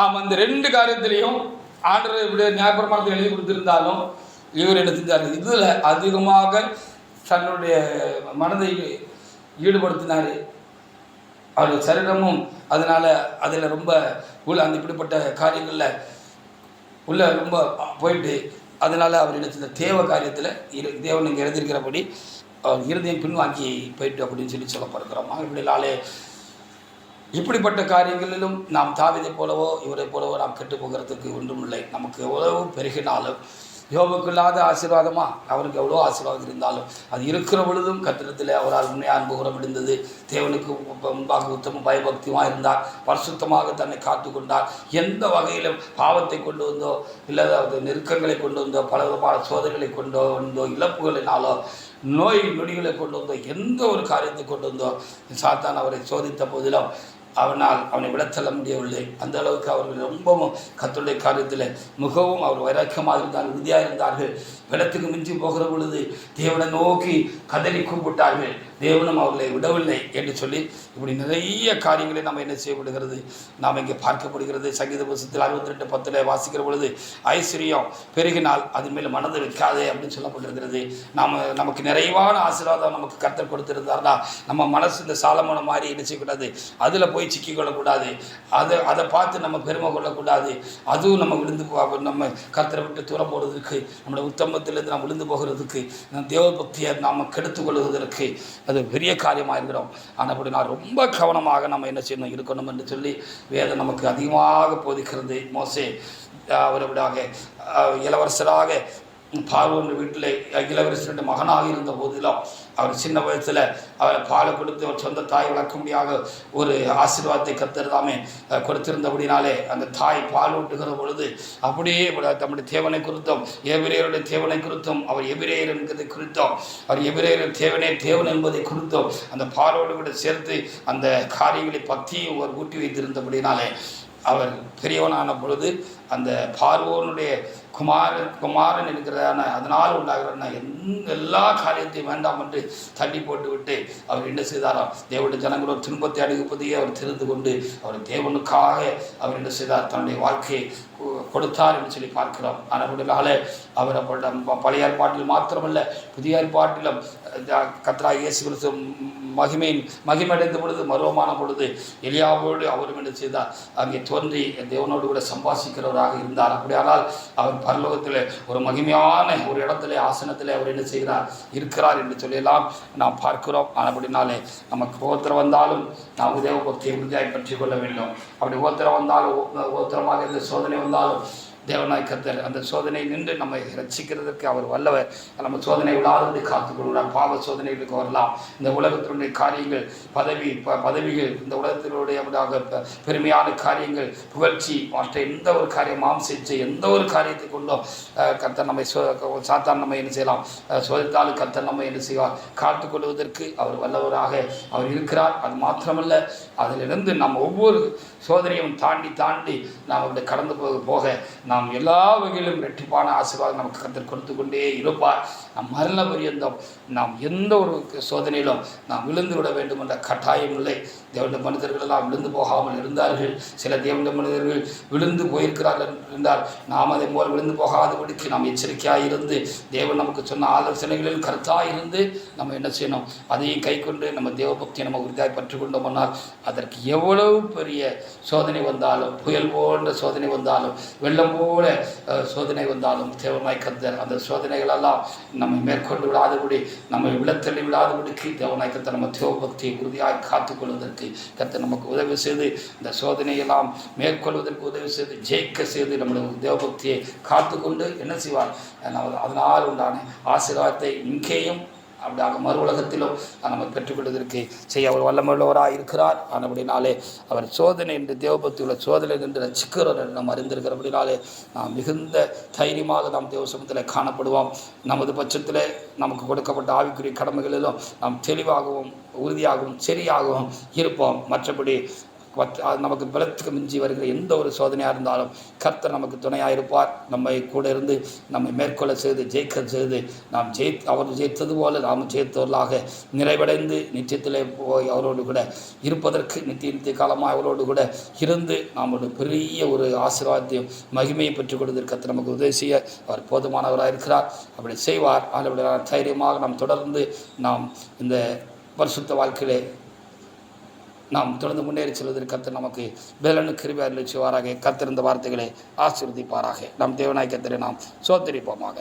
ஆமாம், இந்த 2 காரியத்திலையும் ஆண்டவர் இப்படி நியாயப்பிரமாணத்தை எழுதி கொடுத்திருந்தாலும் இவர் என்ன செஞ்சார், இதில் அதிகமாக தன்னுடைய மனதை ஈடுபடுத்தினார். அவருடைய சரீரமும் அதனால் அதில் ரொம்ப அந்த இப்படிப்பட்ட காரியங்களில் உள்ள ரொம்ப போயிட்டு அதனால் அவர் என்ன செஞ்சார், தேவ காரியத்தில் தேவன் இங்கே எழுதியிருக்கிறபடி அவர் இருதயம் பின்வாங்கி போயிட்டு அப்படின்னு சொல்லப்படுகிறோம். இப்படினாலே இப்படிப்பட்ட காரியங்களிலும் நாம் தாவீதை போலவோ இவரை போலவோ நாம் கெட்டு போகிறதுக்கு ஒன்றும் இல்லை. நமக்கு எவ்வளவு பெருகினாலும் யோபுக்கு இல்லாத ஆசீர்வாதமா, அவருக்கு எவ்வளோ ஆசீர்வாதம் இருந்தாலும் அது இருக்கிற பொழுதும் கட்டிடத்தில் அவரால் உண்மையாக அன்பு கூற முடிந்தது. தேவனுக்கு முன்பாக உத்தம பயபக்தியுமாக இருந்தார், பரிசுத்தமாக தன்னை காத்து கொண்டார். எந்த வகையிலும் பாவத்தை கொண்டு வந்தோ இல்லை நெருக்கங்களை கொண்டு வந்தோ பல விதமான சோதனைகளை கொண்டு வந்தோ இழப்புகளினாலோ நோய் நொடிகளை கொண்டு வந்தோ எந்த ஒரு காரியத்தை கொண்டு வந்தோ சாத்தான் அவரை சோதித்த போதிலும் அவனை விடத்தள்ள முடியவில்லை. அந்த அளவுக்கு அவர்கள் ரொம்பவும் கர்த்தருடைய காரியத்தில் மிகவும் அவர் வைராக்கியமாக இருந்தார்கள், உறுதியாக இருந்தார்கள். வெள்ளத்துக்கு மிஞ்சி போகிற பொழுது தேவனை நோக்கி கதறி கூப்பிட்டார்கள், தேவனும் அவர்களை விடவில்லை என்று சொல்லி இப்படி நிறைய காரியங்களை நம்ம என்ன செய்யப்படுகிறது, நாம் இங்கே பார்க்கப்படுகிறது. சங்கீத புத்தகத்தில் 62:10 வாசிக்கிற பொழுது ஐஸ்வர்யம் பெருகினால் அது மேலே மனதை வைக்காதே அப்படின்னு சொல்லப்பட்டிருக்கிறது. நமக்கு நிறைவான ஆசீர்வாதம் நமக்கு கர்த்தர் கொடுத்திருந்தார்னா நம்ம மனசு இந்த சாலமோன மாதிரி என்ன செய்யக்கூடாது, அதில் போய் சிக்கிக்கொள்ளக்கூடாது, அதை பார்த்து நம்ம பெருமை கொள்ளக்கூடாது. அதுவும் நம்ம நம்ம கர்த்தரை விட்டு தூரம் போடுறதுக்கு, நம்மளோட உத்தமத்திலிருந்து நாம் விழுந்து போகிறதுக்கு, தேவபக்தியை நாம் கெடுத்து கொள்வதற்கு அது பெரிய காரியமாக இருக்கிறோம். ஆனால் அப்படி நான் ரொம்ப கவனமாக நம்ம என்ன செய்யணும் இருக்கணும் என்று சொல்லி வேதம் நமக்கு அதிகமாக போதிக்கிறது. மோசே அவருடைய இளவரசராக பார்வோன் வீட்டில் இளவரசருடைய மகனாக இருந்த போதிலும் அவர் சின்ன வயசில் அவரை பாலை கொடுத்து அவர் சொந்த தாய் வளர்க்க முடியாத ஒரு ஆசீர்வாதத்தை கர்த்தர்தாமே கொடுத்திருந்தபடினாலே அந்த தாய் பால் ஊட்டுகிற பொழுது அப்படியே தம்முடைய தேவனை குறித்தும் எபிரேயருடைய தேவனை குறித்தும் அவர் எபிரேயர் என்பதை குறித்தும் அவர் எபிரேயர் தேவன் என்பதை குறித்தும் அந்த பாலோடு கூட சேர்த்து அந்த காரியங்களை பற்றியும் அவர் ஊட்டி வைத்திருந்தபடினாலே அவர் பெரியவனான பொழுது அந்த பார்வோனுடைய குமாரன் இருக்கிறதான அதனால் உண்டாகிறன எல்லா காரியத்தையும் வேண்டாம் என்று தள்ளி போட்டு விட்டு அவர் என்ன செய்தாராம், தேவனுடைய ஜனங்களோட துன்பத்தை அணுகுவதையே அவர் தெரிந்து கொண்டு அவர் தேவனுக்காக அவர் என்ன செய்தார், தன்னுடைய வாழ்க்கையை கொடுத்தார் என்று சொல்லி பார்க்கிறோம். ஆனால் அவர் பழைய ஏற்பாட்டில் மாத்திரமல்ல புதிய ஏற்பாட்டிலும் கர்த்தராகிய இயேசு கிறிஸ்து மகிமையடைந்த பொழுது மருவமான பொழுது எலியாவோடு அவரும் என்ன செய்தார், அங்கே தோன்றி தேவனோடு கூட சம்பாஷிக்கிறவராக இருந்தார். அப்படியானால் அவர் பரலோகத்தில் ஒரு மகிமையான ஒரு இடத்துல ஆசனத்தில் அவர் என்ன செய்கிறார் இருக்கிறார் என்று சொல்லலாம் நாம் பார்க்கிறோம். அப்படினாலே நமக்கு ஓத்திரம் வந்தாலும் நாம் தேவ பக்தியை உறுதியாய் பற்றி கொள்ள வேண்டும். அப்படி ஓத்திரம் வந்தாலும் ஓத்திரமாக இந்த சோதனை வந்தாலும் தேவனாய் கர்த்தர் அந்த சோதனை நின்று நம்மை ரட்சிக்கிறதுக்கு அவர் வல்லவர். நம்ம சோதனை விடாதபடி காத்துக்கொள்கிறார். பாவ சோதனைகளுக்கு வரலாம். இந்த உலகத்தினுடைய காரியங்கள் பதவிகள் இந்த உலகத்தினுடைய பெருமையான காரியங்கள் புகழ்ச்சி மற்ற எந்த ஒரு காரியம் மாம்சிச்சு எந்த ஒரு காரியத்தை கொண்டும் கர்த்தர் நம்மை சாத்தான் நம்ம என்ன செய்யலாம் சோதித்தாலும் கர்த்தர் நம்ம என்ன செய்வார் காத்துக்கொள்வதற்கு அவர் வல்லவராக அவர் இருக்கிறார். அது மாத்திரமல்ல, அதிலிருந்து நம்ம ஒவ்வொரு சோதனையும் தாண்டி நாம் அப்படி கடந்து போக நாம் எல்லா வகையிலும் இரட்டிப்பான ஆசீர்வாதம் நமக்கு கர்த்தர் கொடுத்து கொண்டே இருப்பார். நம் மரண பரியந்தம் நாம் எந்த ஒரு சோதனையிலும் நாம் விழுந்து விட வேண்டும் என்ற கட்டாயம் இல்லை. தேவனுடைய மனிதர்கள் எல்லாம் விழுந்து போகாமல் இருந்தார்கள். சில தேவனுடைய மனிதர்கள் விழுந்து போயிருக்கிறார்கள் என்றால் நாம் அதை போல் விழுந்து போகாதபடிக்கு நாம் எச்சரிக்கையாக இருந்து தேவன் நமக்கு சொன்ன ஆலோசனைகளில் கருத்தாக இருந்து நம்ம என்ன செய்யணும், அதையும் கை கொண்டு நம்ம தேவபக்தியை நம்ம உறுதியாக பற்றி கொண்டோம்னால் அதற்கு எவ்வளவு பெரிய சோதனை வந்தாலும், புயல் போன்ற சோதனை வந்தாலும், வெள்ளம் போல சோதனை வந்தாலும் தேவனாய் கர்த்தர் அந்த சோதனைகளெல்லாம் நம்மை மேற்கொண்டு விடாதபடி நம்மை விழத்தள்ளி விடாதபடிக்கு தேவனாய் கர்த்தர் நம்ம தேவபக்தியை உறுதியாக காத்துக்கொள்வதற்கு கர்த்தர் நமக்கு உதவி செய்து இந்த சோதனையெல்லாம் மேற்கொள்வதற்கு உதவி செய்து ஜெயிக்க செய்து நம்முடைய தேவபக்தியை காத்துக்கொண்டு என்ன செய்வார், அதனால் உண்டான ஆசீர்வாதத்தை இங்கேயும் அப்படியாக மறு உலகத்திலும் நம்ம பெற்றுக்கொள்வதற்கு செய்ய அவர் வல்லமுள்ளவராக இருக்கிறார். ஆனபடினாலே அவர் சோதனை என்று தேவபக்தி உள்ள சோதனை என்று ரட்சிக்கிறவர் என்று நாம் அறிந்திருக்கிறபடினாலே நாம் மிகுந்த தைரியமாக நாம் தேவசமத்தில் காணப்படுவோம். நமது பட்சத்தில் நமக்கு கொடுக்கப்பட்ட ஆவிக்குரிய கடமைகளிலும் நாம் தெளிவாகவும் உறுதியாகவும் சரியாகவும் இருப்போம். மற்றபடி நமக்கு பலத்துக்கு மிஞ்சி வருகிற எந்த ஒரு சோதனையாக இருந்தாலும் கர்த்தர் நமக்கு துணையாக இருப்பார். நம்மை கூட இருந்து நம்மை மேற்கொள்ள செய்து ஜெயிக்க செய்து நாம் அவர் ஜெயித்தது போல நாம் ஜெயித்தவர்களாக நிறைவடைந்து நிச்சயத்திலே போய் அவரோடு கூட இருப்பதற்கு நித்திய காலமாக அவரோடு கூட இருந்து நாம் ஒரு பெரிய ஒரு ஆசீர்வாதத்தையும் மகிமையை பெற்றுக் கொடுத்து கர்த்தர் நமக்கு உதவி செய்ய அவர் போதுமானவராக இருக்கிறார். அப்படி செய்வார். அப்படி தைரியமாக நாம் தொடர்ந்து நாம் இந்த பரிசுத்த வாழ்க்கையிலே நாம் தொடர்ந்து முன்னேறி செல்வதற்கு கர்த்தர் நமக்கு பலனு கிருபை அருளி செய்வாராக. கர்த்தர் இந்த வார்த்தைகளை ஆசீர்வதிப்பாராக. நம் தேவனாய் கர்த்தரை நாம் சோதரிப்போமாக.